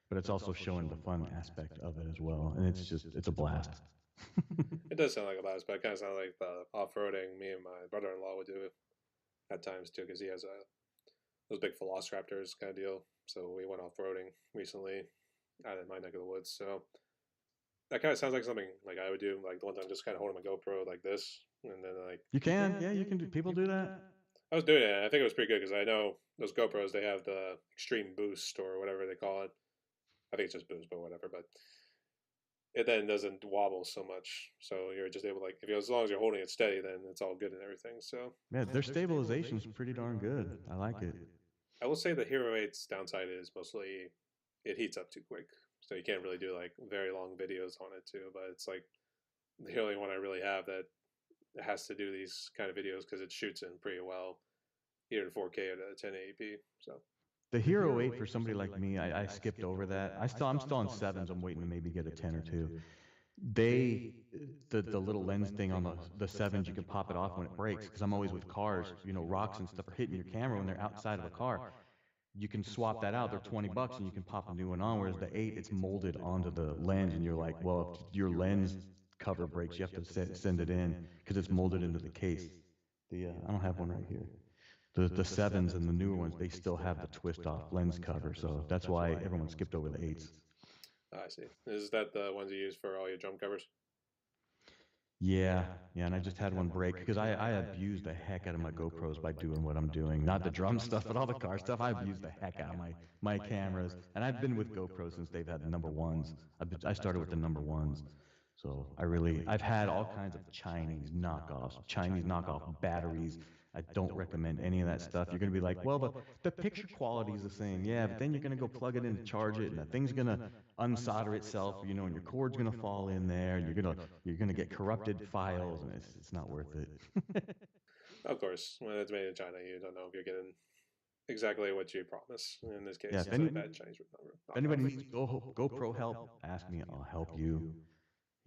But it's also showing the fun aspect of it as well. And it's a blast. It does sound like a blast, but it kind of sounds like the off-roading me and my brother-in-law would do at times too, because he has those big Velociraptors kind of deal. So we went off-roading recently out in my neck of the woods. So that kind of sounds like something like I would do. Like the ones I'm just kind of holding my GoPro like this, and then like You can, yeah, you can do. People do that. I was doing it. And I think it was pretty good because I know those GoPros they have the extreme boost or whatever they call it. I think it's just boost, but whatever. But it then doesn't wobble so much, so you're just able to, like if you as long as you're holding it steady, then it's all good and everything. So Yeah, their stabilization is pretty darn good. I like it. I will say the Hero 8's downside is mostly it heats up too quick, so you can't really do like very long videos on it too. But it's like the only one I really have that has to do these kind of videos because it shoots in pretty well, either in 4K or the 1080p. So The Hero 8 for somebody like me, I skipped over that. I'm still on sevens. I'm waiting to maybe get a 10 or two. They the little lens thing on the sevens, you can pop it off when it breaks because I'm always with cars, rocks and stuff are hitting your camera when they're outside of a car. You can swap that out. They're $20 and you can pop a new one on. Whereas the 8, it's molded onto the lens, and you're like, well, if your lens cover breaks, you have to send it in because it's molded into the case. I don't have one right here. The sevens and the newer ones, they still have the twist off lens cover, so that's why everyone skipped over the 8s. I see. Is that the ones you use for all your drum covers? Yeah, yeah, and I just had one break because I abused the heck out of my GoPros by doing what I'm doing. Not the drum stuff, but all the car stuff. I abused the heck out of my cameras, and I've been with GoPro since they've had the number ones. I started with the number ones, so I've had all kinds of Chinese knockoff batteries. I don't recommend any of that stuff. You're gonna be like, well, the picture quality is the same, yeah, but then you're gonna go plug it in to charge it, and the thing's gonna unsolder itself, and your cord's gonna fall in there, and you're gonna get corrupted files, and it's not worth it. Of course, when it's made in China, you don't know if you're getting exactly what you promise. In this case, Yeah, it's a bad Chinese if anybody knockoff. needs GoPro help, ask me. I'll help you.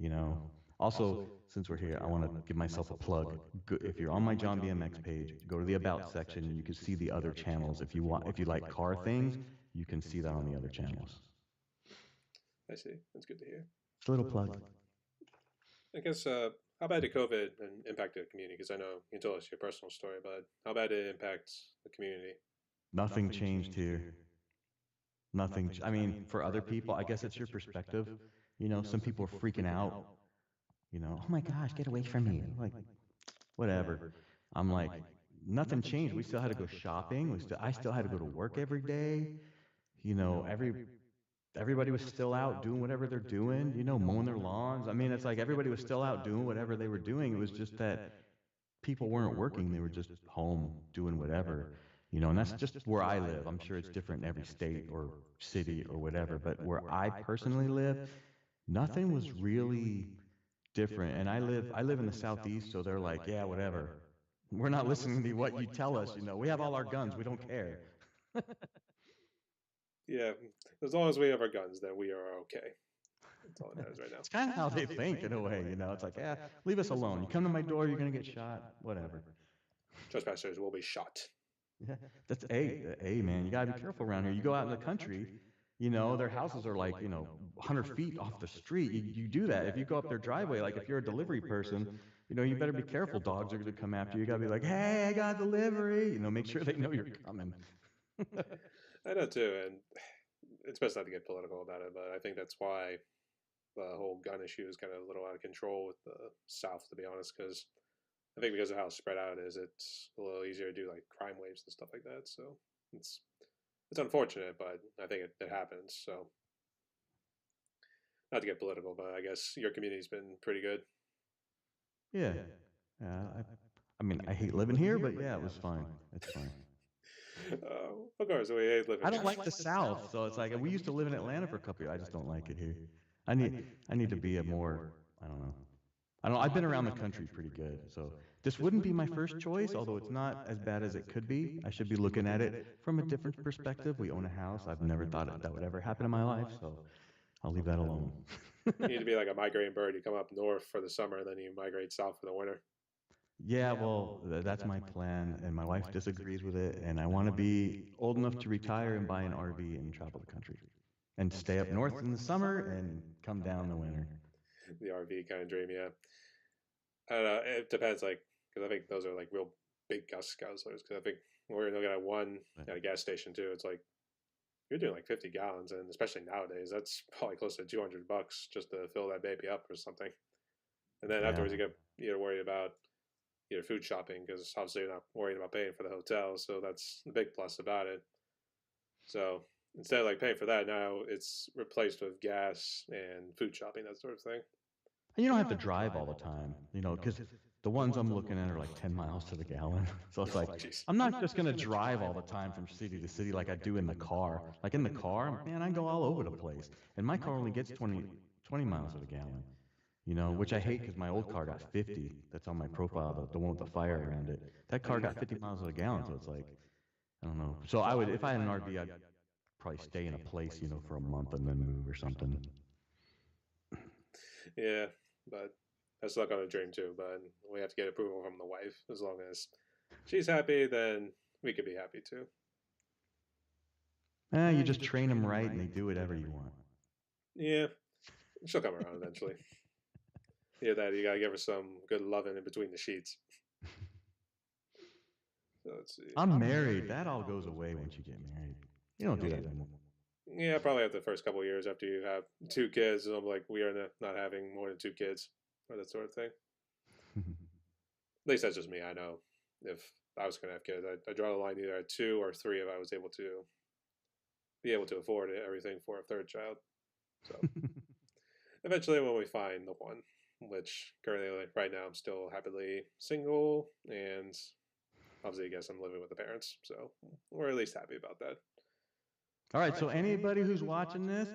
You know. Also, since we're here, I want to give myself a plug. If you're on my John BMX page, go to the About section, and you can see the other channels. If you like car things, you can see that on the other channels. I see. That's good to hear. It's a little plug. I guess, how bad did COVID impact the community? Because I know you told us your personal story, but how bad did it impact the community? Nothing changed here. Nothing. I mean, for other people, I guess it's your perspective. Some people are freaking out. Oh my gosh, get away from me. Like, whatever. I'm like, nothing changed. We still had to go shopping. I still had to go to work every day. Everybody was still out doing whatever they're doing, mowing their lawns. I mean, it's like everybody was still out doing whatever they were doing. It was just that people weren't working. They were just home doing whatever, and that's just where I live. I'm sure it's different in every state or city or whatever, but where I personally live, nothing was really different. And I live in the southeast, so they're like, yeah, whatever. We're not listening to what you tell us. We have all our guns. We don't care. Yeah, as long as we have our guns, then we are okay. That's all that matters right now. It's kind of how they think in a way. It's like, yeah, leave us alone. You come to my door, you're gonna get shot. Whatever. Trespassers will be shot. Yeah, that's man. You gotta be careful around here. You go out in the country, their houses are like 100 feet off the street. You do that if you go up their driveway. Like if you're a delivery person, you better be careful. Dogs are gonna come after you. You gotta be like, hey, I got delivery. Make sure they know you're coming. I know too, and it's best not to get political about it, but I think that's why the whole gun issue is kind of a little out of control with the South, to be honest, because I think because of how spread out it is, it's a little easier to do like crime waves and stuff like that. So it's unfortunate, but I think it happens. So not to get political, but I guess your community's been pretty good. Yeah, yeah. I mean, I hate living here, but yeah, it was fine. It's fine. Of course, we hate living. I don't like the South, so it's like we used to live in Atlanta for a couple years. I just don't like it here. I need to be a more, I don't know. I've been around the country pretty good, so this wouldn't be my first choice, although it's not as bad as it could be. I should be looking at it from a different perspective. We own a house. I've never thought that would ever happen in my life, so I'll leave that alone. You need to be like a migrating bird. You come up north for the summer, and then you migrate south for the winter. Yeah, well, that's my plan, and my wife disagrees with it, and I want to be old enough to retire and buy an RV and travel the country, and stay up north in the summer and come down in the winter. The RV kind of dream, yeah. I don't know. It depends, like, because I think those are like real big guzzlers. Because I think we're looking at one at a gas station too. It's like you're doing like 50 gallons, and especially nowadays, that's probably close to $200 just to fill that baby up or something. And then Yeah. afterwards, you worry about your food shopping because obviously you're not worrying about paying for the hotel, so that's the big plus about it. So instead of like paying for that, now it's replaced with gas and food shopping, that sort of thing. And you don't have to drive all the time, because the ones I'm looking at are like 10 miles to the gallon. So it's like, Oh, jeez. I'm not just going to drive all the time from city to city like I do in the car. Like in the car, man, I go all over the place. And my car only gets 20 miles to the gallon, which I hate because my old car got 50. That's on my profile, the one with the fire around it. That car got 50 miles to the gallon. So it's like, I don't know. So I would, if I had an RV, I'd probably stay in a place, for a month and then move or something. Yeah, but that's not gonna dream too. But we have to get approval from the wife. As long as she's happy, then we could be happy too. You just train them right and they do whatever you want. Yeah, she'll come around eventually. Yeah, that you gotta give her some good loving in between the sheets. So let's see. I'm married. That all goes away once you get married. You don't do that anymore. Yeah, probably after the first couple of years after you have 2 kids, I'm like, we are not having more than 2 kids or that sort of thing. At least that's just me. I know if I was gonna have kids, I draw the line either at 2 or 3 if I was able to be able to afford everything for a third child. So eventually, when we find the one, which currently right now I'm still happily single, and obviously I guess I'm living with the parents, so we're at least happy about that. All right, so anybody who's watching this,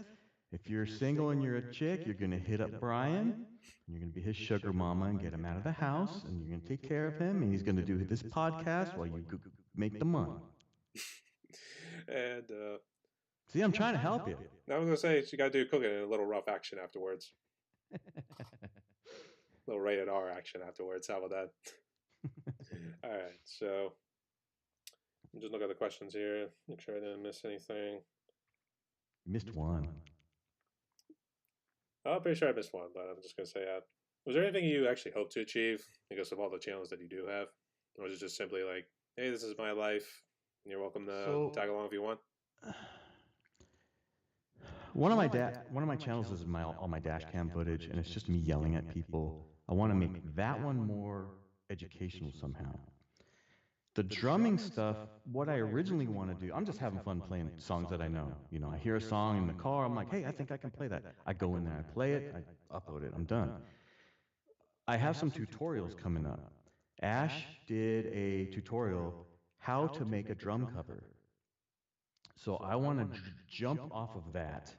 if you're single and you're a chick, you're going to hit up Brian. You're going to be his sugar mama and get him out of the house, and you're going to take care of him, and he's going to do this podcast while you make the money. And see, I'm trying to help you. I was going to say, you got to do cooking and a little rough action afterwards. A little rated R action afterwards. How about that? All right, so just look at the questions here. Make sure I didn't miss anything. You missed one. Oh, I'm pretty sure I missed one, but I'm just going to say, was there anything you actually hope to achieve because of all the challenges that you do have? Or was it just simply like, hey, this is my life, and you're welcome to tag along if you want? One of my channels is all my dash cam footage, and it's just me yelling at people. I want to make that one more educational somehow. The drumming stuff, what I originally want to do, I'm just having fun playing songs that I know. I hear a song in the car, I'm like, hey, I think I can play that. I go in there, I play it, I upload it, I'm done. I have some tutorials coming up. Ash did a tutorial, how to make a drum cover. So I want to jump off of that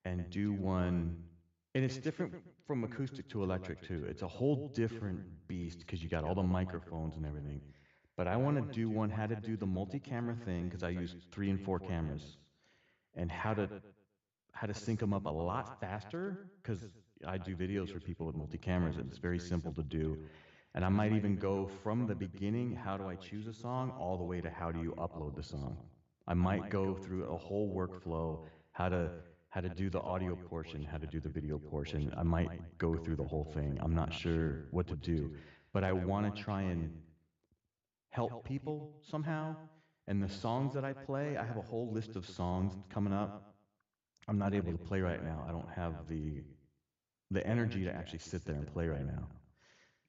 and do one, and it's different from acoustic to electric too. It's a whole different beast because you got all the microphones and everything. But I want to do one, how to do the multi-camera thing, because I use 3 and 4 cameras, and how to sync them up a lot faster, because I do videos for people with multi-cameras, and it's very simple to do. And I might even go from the beginning, how do I choose a song, all the way to how do you upload the song. I might go through a whole workflow, how to do the audio portion, how to do the video portion. I might go through the whole thing. I'm not sure what to do, but I want to try and help people somehow. And the songs that I play, I have a whole list of songs coming up. I'm not able to play right now. I don't have the energy to actually sit there and play right now.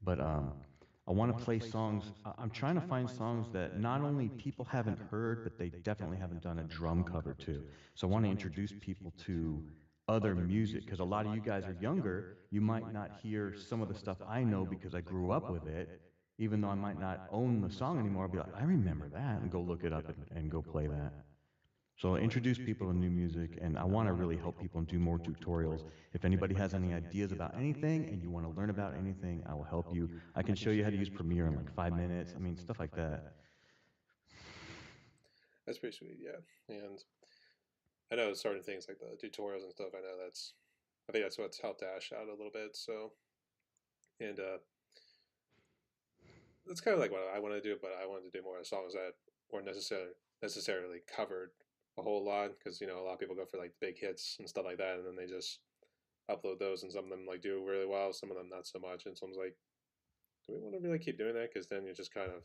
But I want to play songs. I'm trying to find songs that not only people haven't heard, but they definitely haven't done a drum cover to. So I want to introduce people to other music, because a lot of you guys are younger. You might not hear some of the stuff I know because I grew up with it. Even though I might not own the song anymore, I'll be like, I remember that, and go look it up and go play that. So introduce people to new music, and I want to really help people and do more tutorials. If anybody has any ideas about anything and you want to learn about anything, I will help you. I can show you how to use Premiere in like 5 minutes. I mean, stuff like that. That's pretty sweet, yeah. And I know certain things like the tutorials and stuff, I think that's what's helped Ash out a little bit, so. And that's kind of like what I want to do, but I wanted to do more songs that weren't necessarily covered a whole lot, because a lot of people go for like the big hits and stuff like that, and then they just upload those, and some of them like do really well, some of them not so much, and someone's like, do we want to really keep doing that? Because then you're just kind of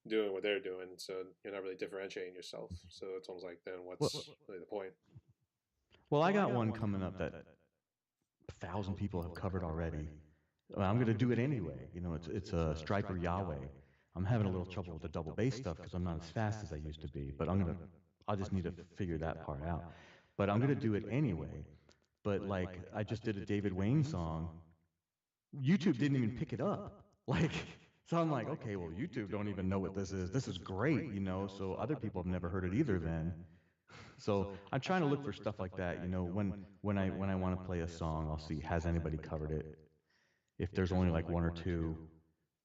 doing what they're doing, so you're not really differentiating yourself. So it's almost like, then Well, what's really the point? well, I got one coming up that 1,000 people have covered already. Well, I'm going to do it anyway. You know, it's a Striper Yahweh. I'm having a little trouble with the double bass stuff because I'm not as fast as I used to be. But I'll just need to figure that part out. But I'm going to do it anyway. But like, I just did a David Wayne song. YouTube didn't even pick it up. Like, so I'm like, okay, well, YouTube don't even know what this is. This is great, you know. So other people have never heard it either. Then, so I'm trying to look for stuff like that. You know, when I want to play a song, I'll see has anybody covered it. If there's only like one or two,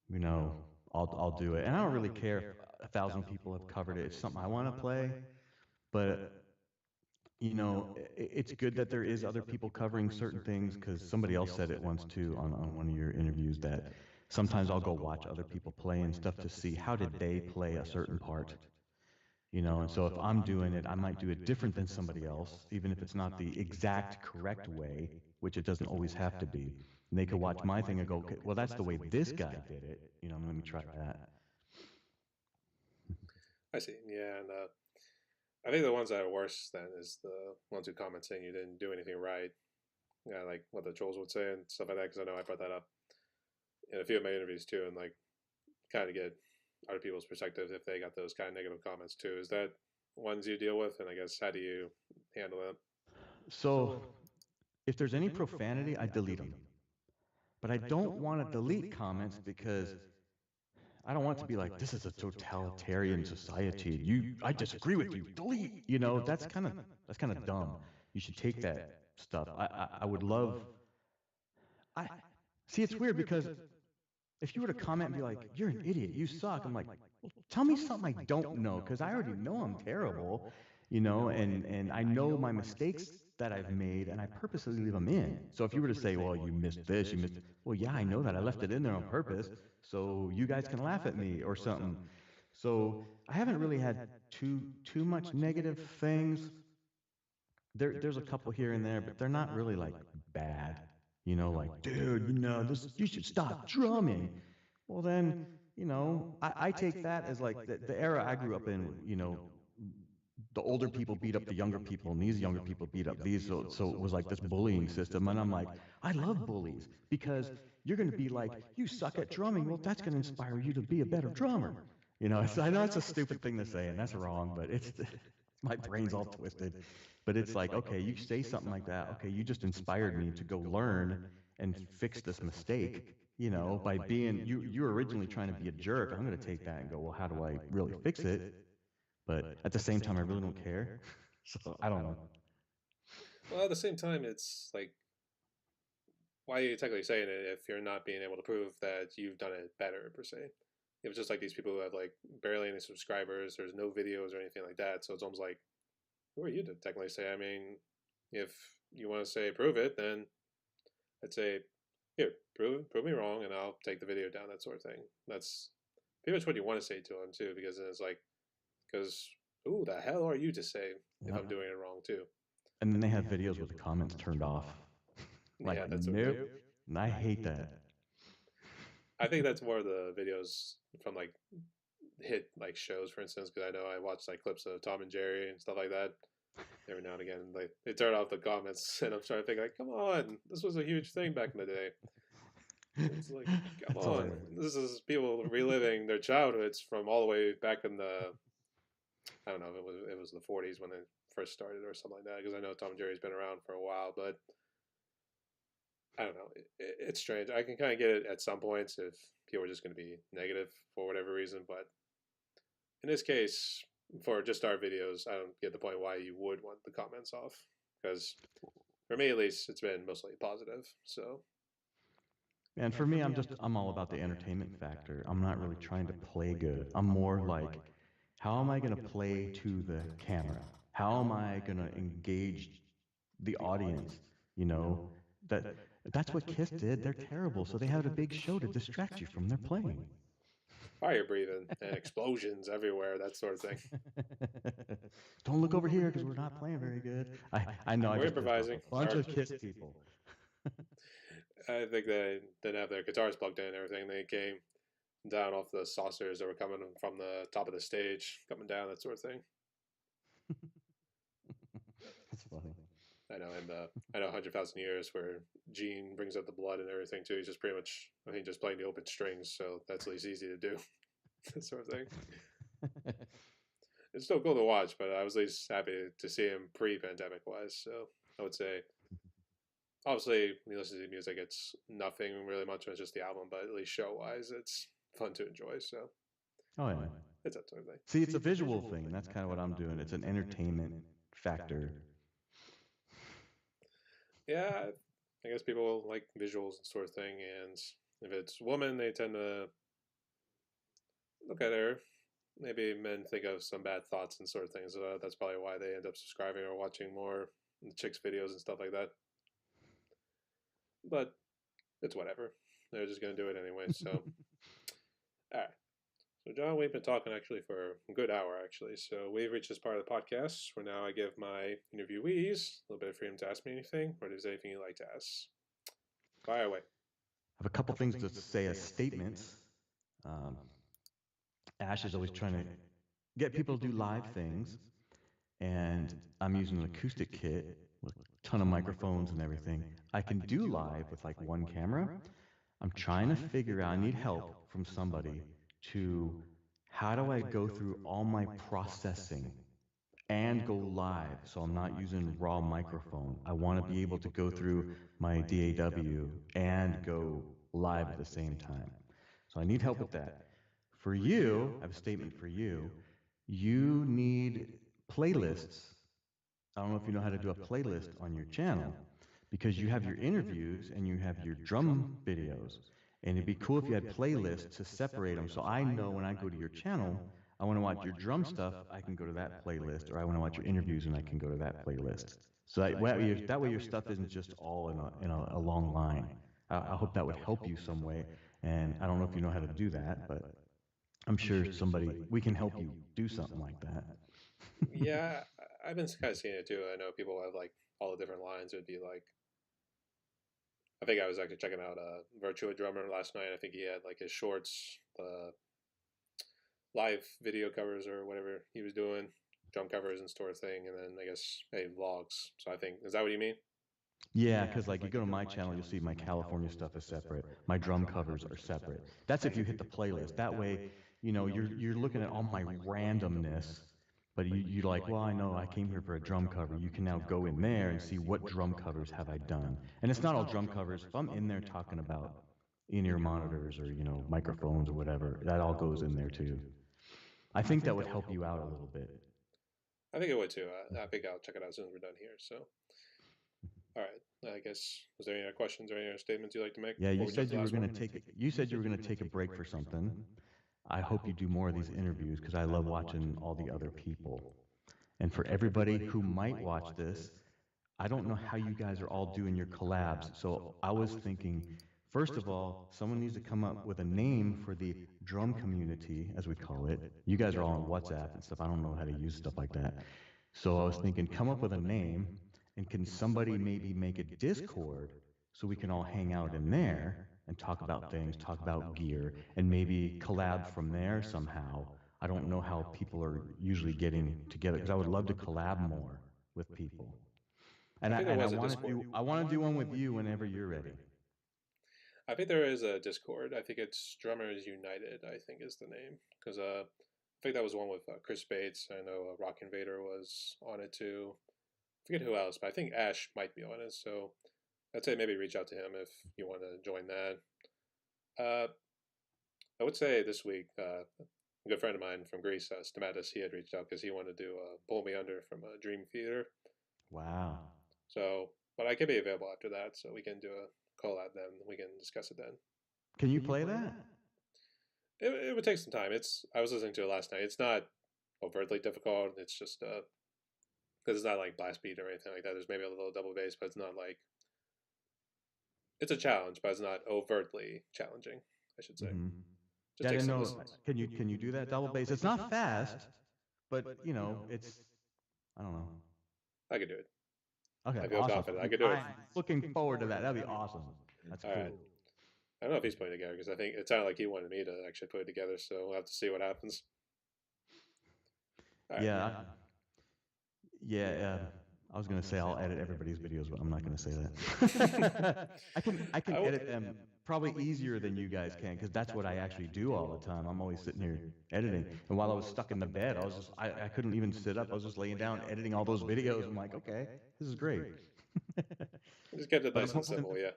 you know, I'll do it. And I don't really care if 1,000 people have covered it. It's something I want to play, but you know, it's good that there is other people covering certain things because somebody else said it once too on one of your interviews that sometimes I'll go watch other people play and stuff to see how did they play a certain part. You know, and so if I'm doing it, I might do it different than somebody else, even if it's not the exact correct way, which it doesn't always have to be. And they could watch my thing and go, okay, well, that's the way this guy did it. You know, let me try that. I see. Yeah, and I think the ones that are worse then is the ones who comment saying you didn't do anything right. Yeah, like what the trolls would say and stuff like that. Because I know I brought that up in a few of my interviews too, and like kind of get other people's perspectives if they got those kind of negative comments too. Is that ones you deal with, and I guess how do you handle that? So if there's any profanity, I delete them. But I don't want to delete comments because I don't want it to be like this is a totalitarian society. I disagree with you. Delete. You know, that's kind of dumb. You should take that stuff. I would love. I see. It's weird because if you were to comment and be like, "You're an idiot. You suck," I'm like, well, tell me something I don't know because I already know I'm terrible. You know, and I know my mistakes that I've made, and I purposely leave them in. So if you were to say, "Well, you missed this, you missed," well, yeah, I know that I left it in there on purpose, so you guys can laugh at me or something. So I haven't really had too much negative things. There's a couple here and there, but they're not really like bad. You know, like, dude, you know, this you should stop drumming. Well, then, you know, I take that as like the era I grew up in. You know, the older people beat up the younger people, and these younger people beat up these. So it was like this bullying system, and I'm like, I love bullies because you're going to be like, you suck at drumming. Well, that's going to inspire you to be a better drummer. You know, I know it's a stupid thing to say, and that's wrong, but it's my brain's all twisted. But it's like, okay, you say something like that. Okay, you just inspired me to go learn and fix this mistake. You know, by being you were originally trying to be a jerk. I'm going to take that and go, well, how do I really fix it? But at the same time, I really don't care. So I don't know. Well, at the same time, it's like, why are you technically saying it if you're not being able to prove that you've done it better per se? It was just like these people who have like barely any subscribers. There's no videos or anything like that. So it's almost like, who are you to technically say? I mean, if you want to say prove it, then I'd say, here, prove me wrong, and I'll take the video down. That sort of thing. That's pretty much what you want to say to them too, because then it's like, because who the hell are you to say if I'm Yeah. doing it wrong too? And then they have videos with the comments turned off. Yeah, Like, that sort of thing. nope. And I hate that. I think that's more of the videos from like hit like shows, for instance, because I know I watch like clips of Tom and Jerry and stuff like that every now and again. Like they turn off the comments, and I'm trying to think like, come on, this was a huge thing back in the day. It's like, come That's on, hilarious. this is people reliving their childhoods from all the way back in the, I don't know if it was the 40s when they first started or something like that. Because I know Tom and Jerry's been around for a while, but I don't know. It's strange. I can kind of get it at some points if people are just going to be negative for whatever reason, but in this case, for just our videos, I don't get the point why you would want the comments off. Because for me, at least, it's been mostly positive. So And for me, I'm all about the entertainment factor. I'm not really trying to play good. I'm more like, how am I going to play to the camera? How am I going to engage the audience? You know, that that's what Kiss did. They're terrible, so they had a big show to distract you from their playing. fire breathing and explosions everywhere, that sort of thing. Don't look over here because we're not playing very good. I know I We're just pissed off improvising. a bunch of Kiss people. I think they didn't have their guitars plugged in and everything. They came. down off the saucers that were coming from the top of the stage, coming down, that sort of thing. That's funny. I know, and I know 100,000 Years where Gene brings up the blood and everything too. He's just pretty much, I think, just playing the open strings, so that's at least easy to do, that sort of thing. It's still cool to watch, but I was at least happy to see him pre-pandemic wise. So I would say, obviously, when you listen to the music, it's nothing really much. It's just the album, but at least show wise, it's fun to enjoy. So Oh yeah. it's that sort of thing. See, it's a visual thing. That's kind of what I'm doing. It's an entertainment factor. Yeah, I guess people like visuals and sort of thing, and if it's woman, they tend to look at her. Maybe men think of some bad thoughts and sort of things. So that's probably why they end up subscribing or watching more chicks videos and stuff like that. But it's whatever. They're just gonna do it anyway. So, all right. So, John, we've been talking actually for a good hour, actually. So, we've reached this part of the podcast where now I give my interviewees a little bit of freedom to ask me anything, or if there's anything you'd like to ask. Fire away. I have a couple things to say as statements. Ash is always trying to get people to do live things, and I'm using an acoustic kit with a ton of microphones and everything. I can do live with like one camera. I'm trying to figure out, I need help from somebody to how do I go through all my processing and go live so I'm not using raw microphone. I want to be able to go through my DAW and go live at the same time. So I need help with that. For you, I have a statement for you. You need playlists. I don't know if you know how to do a playlist on your channel, because you have your interviews and you have your drum videos. And it'd be cool if you had playlists to separate them. So I know when I go to your channel, I want to watch your drum stuff, I can go to that playlist, or I want to watch your interviews and I can go to that playlist. So that way your stuff isn't just all in a long line. I hope that would help you some way. And I don't know if you know how to do that, but I'm sure we can help you do something like that. Yeah, I've been kind of seeing it too. I know people have like all the different lines. It would be like, I think I was actually checking out Virtua Drummer last night. I think he had like his shorts, the live video covers or whatever he was doing, drum covers and sort of thing, and then I guess vlogs. So I think, is that what you mean? Yeah, because like you go to my channel, you'll see my California stuff is separate. My drum covers are separate. That's if you hit the playlist. That way, you're looking at all my randomness, but you're like, well, I know I came here for a drum cover. You can now go in there and see what drum covers have I done. And it's not all drum covers. If I'm in there talking about in-ear monitors or microphones or whatever, that all goes in there too. I think that would help you out a little bit. I think it would too. I think I'll check it out as soon as we're done here. So, all right. I guess, was there any other questions or any other statements you'd like to make? Yeah, you said you were going to take a break for something. I hope you do more of these interviews because I love watching all the other people. And for everybody who might watch this, I don't know how you guys are all doing your collabs. So I was thinking, first of all, someone needs to come up with a name for the drum community, as we call it. You guys are all on WhatsApp and stuff. I don't know how to use stuff like that. So I was thinking, come up with a name, and can somebody maybe make a Discord so we can all hang out in there and talk about things, talk about gear, and maybe collab from there somehow. I don't know how people are usually getting together because I would love to collab more with people. And I want to do one with you whenever you're ready. I think there is a Discord. I think it's Drummers United, I think is the name. Because I think that was one with Chris Bates. I know Rock Invader was on it too. I forget who else, but I think Ash might be on it. So I'd say maybe reach out to him if you want to join that. I would say this week, a good friend of mine from Greece, Stamatis, he had reached out because he wanted to do Pull Me Under from Dream Theater. Wow. So, but I can be available after that, so we can do a collab then. We can discuss it then. Can you play that? It would take some time. I was listening to it last night. It's not overtly difficult. It's just because it's not like blast beat or anything like that. There's maybe a little double bass, but it's not like, it's a challenge, but it's not overtly challenging, I should say. Mm-hmm. Yeah, I didn't know. Can you do that double bass? It's not fast, but it's, I don't know. I could do it. Okay, I feel awesome. confident. I could do it. I'm looking forward to that. That'd be awesome. That's cool. Right. I don't know if he's putting it together because I think it sounded like he wanted me to actually put it together. So we'll have to see what happens. All right. Yeah, yeah. I was gonna say I'll edit everybody's videos, but I'm not gonna say that. I can edit them probably easier than you guys can because that's what I actually do all the time. I'm always sitting here editing, and while I was stuck in the bed, I couldn't even sit up. I was just laying down editing all those videos. I'm like, okay, this is great. Just kept it But nice and simple. Yeah.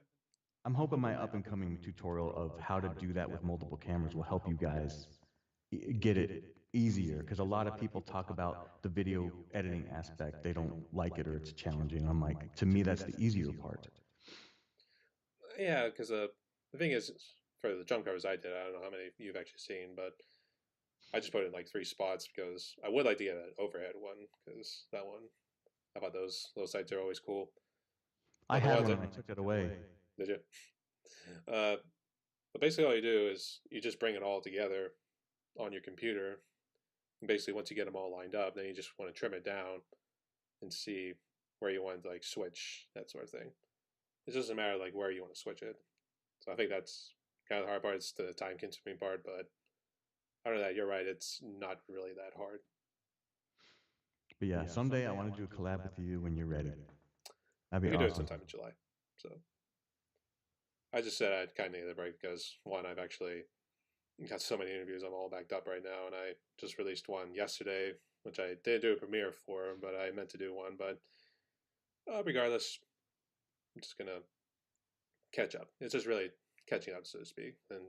I'm hoping my up and coming tutorial of how to do that with multiple cameras will help you guys get it easier because a lot of people talk about the video editing aspect. They don't like it or it's challenging. I'm like, to me, that's the easier part. Yeah, because the thing is, for the drum covers I did, I don't know how many you've actually seen, but I just put it in like 3 spots because I would like to get an overhead one because that one, I thought those sites are always cool. I But the had ones one that and I took it away. did you? Uh, but basically, all you do is you just bring it all together on your computer. And basically, once you get them all lined up, then you just want to trim it down and see where you want to like switch that sort of thing. It doesn't matter like where you want to switch it. So I think that's kind of the hard part. It's the time consuming part, but other than that, you're right. It's not really that hard. But yeah, someday I want to do a collab with you when you're ready. That'd We be could do it awesome. sometime in July. So I just said I'd kind of need a break because one, I've actually got so many interviews. I'm all backed up right now, and I just released one yesterday, which I didn't do a premiere for, but I meant to do one. But regardless, I'm just gonna catch up. It's just really catching up, so to speak. And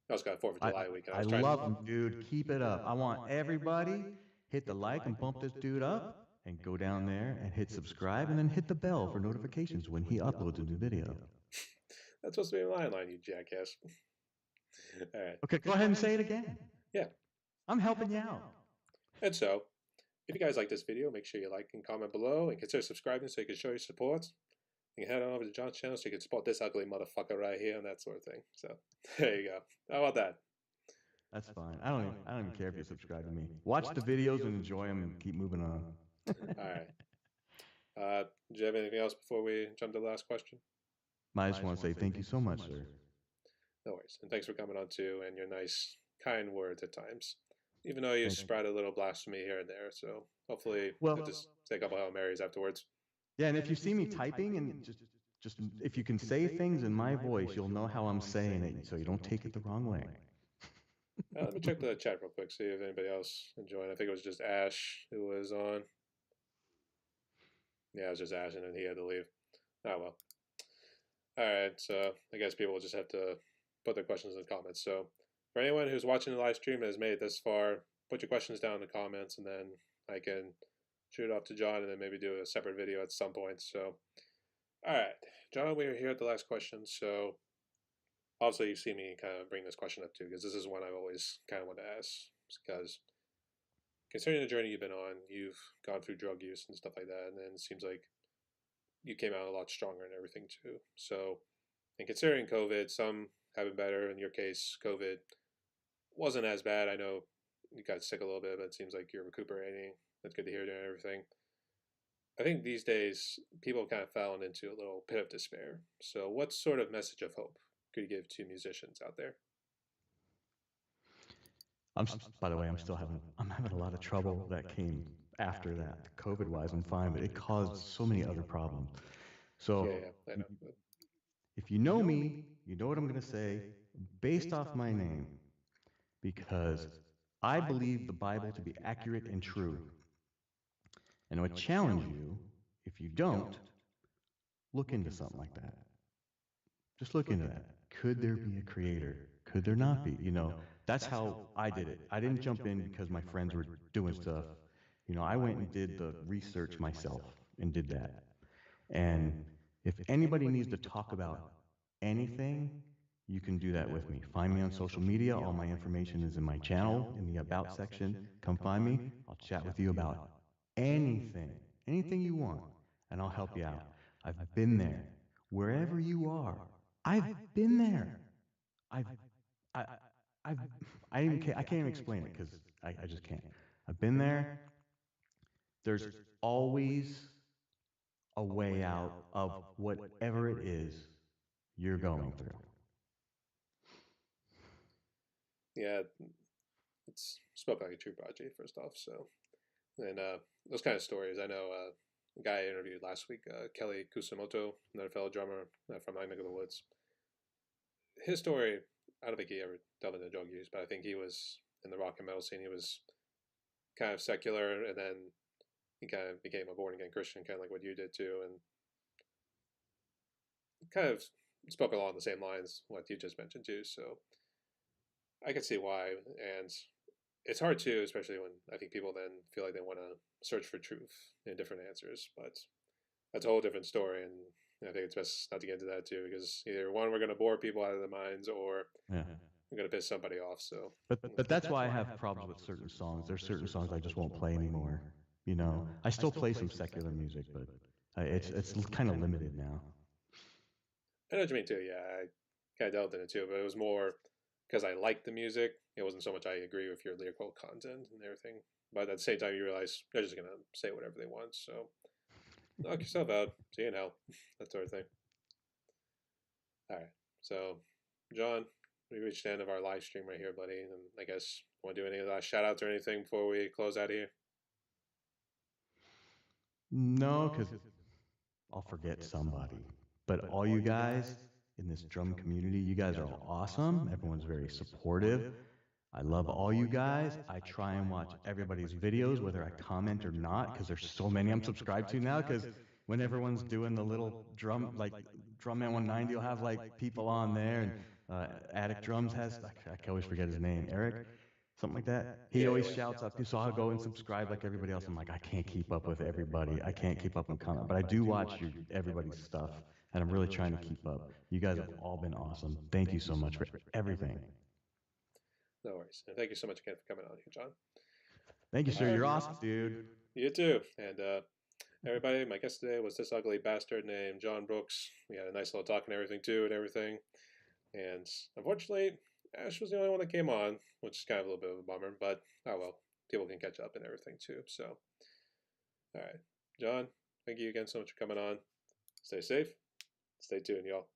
I also got 4th of July week, and I I was trying. love him, dude. Keep it up. I want everybody hit the like and bump this dude up and go down there and hit subscribe and then hit the bell for notifications when he uploads a new video. That's supposed to be my line, you jackass. All right. Okay, go ahead and say it again. Yeah. I'm helping you out. And so, if you guys like this video, make sure you like and comment below and consider subscribing so you can show your support. You can head on over to John's channel so you can support this ugly motherfucker right here and that sort of thing. So, there you go. How about that? That's fine. I don't even care if you subscribe to me. Watch the videos and enjoy them and keep moving on. All right. Do you have anything else before we jump to the last question? I just want to say thank you so much, sir. No worries. And thanks for coming on too and your nice, kind words at times. Even though you spread a little blasphemy here and there. So hopefully you'll just say a couple Hail Marys afterwards. Yeah, and if you see me typing and just if you can say things in my voice, you'll know how I'm saying it, so you don't take it the wrong way. Let me check the chat real quick, see if anybody else joined. I think it was just Ash who was on. Yeah, it was just Ash, and then he had to leave. Oh, well. All right, so I guess people will just have to put their questions in the comments. So for anyone who's watching the live stream and has made it this far, put your questions down in the comments, and then I can shoot it off to John and then maybe do a separate video at some point. So, all right, John, we are here at the last question. So obviously you've seen me kind of bring this question up too, because this is one I've always kind of wanted to ask. Because considering the journey you've been on, you've gone through drug use and stuff like that, and then it seems like you came out a lot stronger and everything too. So, and considering COVID, some have been better. In your case, COVID wasn't as bad. I know you got sick a little bit, but it seems like you're recuperating. That's good to hear doing everything. I think these days people kind of fallen into a little pit of despair. So, what sort of message of hope could you give to musicians out there? By the way, I'm having a lot of trouble that came after that. COVID wise, I'm fine, but it caused so many other problems. So Yeah, I know. if you know me, you know what I'm going to say based off my name, because I believe the Bible to be accurate and true. And I would challenge you, if you don't, look into something like that. Just look into that. Could there be a creator? Could there not be? You know, that's how I did it. I didn't jump in because my friends were doing stuff. You know, I went and did the research myself and did that. And if anybody needs to talk about anything, you can do that with me. Find me on social media. All my information is in my channel in the About section. Come find me. I'll chat with you about anything you want, and I'll help you out. I've been there. Wherever you are, I've been there. I've, I, I've, I can't even explain it because I just can't. I've been there. There's always a way out of whatever it is you're going through. yeah, it's spoke like a true prodigy first off. So, and those kind of stories, I know a guy I interviewed last week, Kelly Kusamoto, another fellow drummer from my neck of the woods. His story, I don't think he ever delved into drug use, but I think he was in the rock and metal scene. He was kind of secular, and then he kind of became a born again Christian, kind of like what you did too, and kind of spoke along the same lines what you just mentioned too. So I can see why, and it's hard too, especially when I think people then feel like they want to search for truth and different answers. But that's a whole different story, and I think it's best not to get into that too, because either one, we're going to bore people out of their minds, or Yeah. we're going to piss somebody off. So, But that's why I have problems with certain songs. There's certain songs I just won't play anymore. You know, I still play some secular music, but it's kind of limited now. I know what you mean too. Yeah, I kind of delved in it too, but it was more because I liked the music. It wasn't so much I agree with your lyrical content and everything. But at the same time, you realize they're just gonna say whatever they want. So knock yourself out. See you in hell. That sort of thing. All right. So, John, we reached the end of our live stream right here, buddy. And I guess want to do any last shout outs or anything before we close out here? No, because I'll forget somebody. But all you guys in this drum community, you guys are all awesome. Everyone's very supportive. I love all you guys. I try and watch everybody's videos, whether I comment or not, because there's so many I'm subscribed to now. Because when everyone's doing the little drum, like Drum Man 190, you'll have like people on there, and Addict Drums has, I can always forget his name, Eric, something like that. He always shouts up, so I'll go and subscribe like everybody else. I'm like, I can't keep up with everybody. I can't keep up and comment, but I do watch everybody's stuff, and I'm really trying to keep up. You guys have all been awesome. Thank you so much for everything. No worries. And thank you so much again for coming on here, John. Thank you, sir. You're awesome, dude. You too. And everybody, my guest today was this ugly bastard named John Brooks. We had a nice little talk and everything too, and everything. And unfortunately, Ash was the only one that came on, which is kind of a little bit of a bummer. But oh well, people can catch up and everything too. So, all right, John, thank you again so much for coming on. Stay safe. Stay tuned, y'all.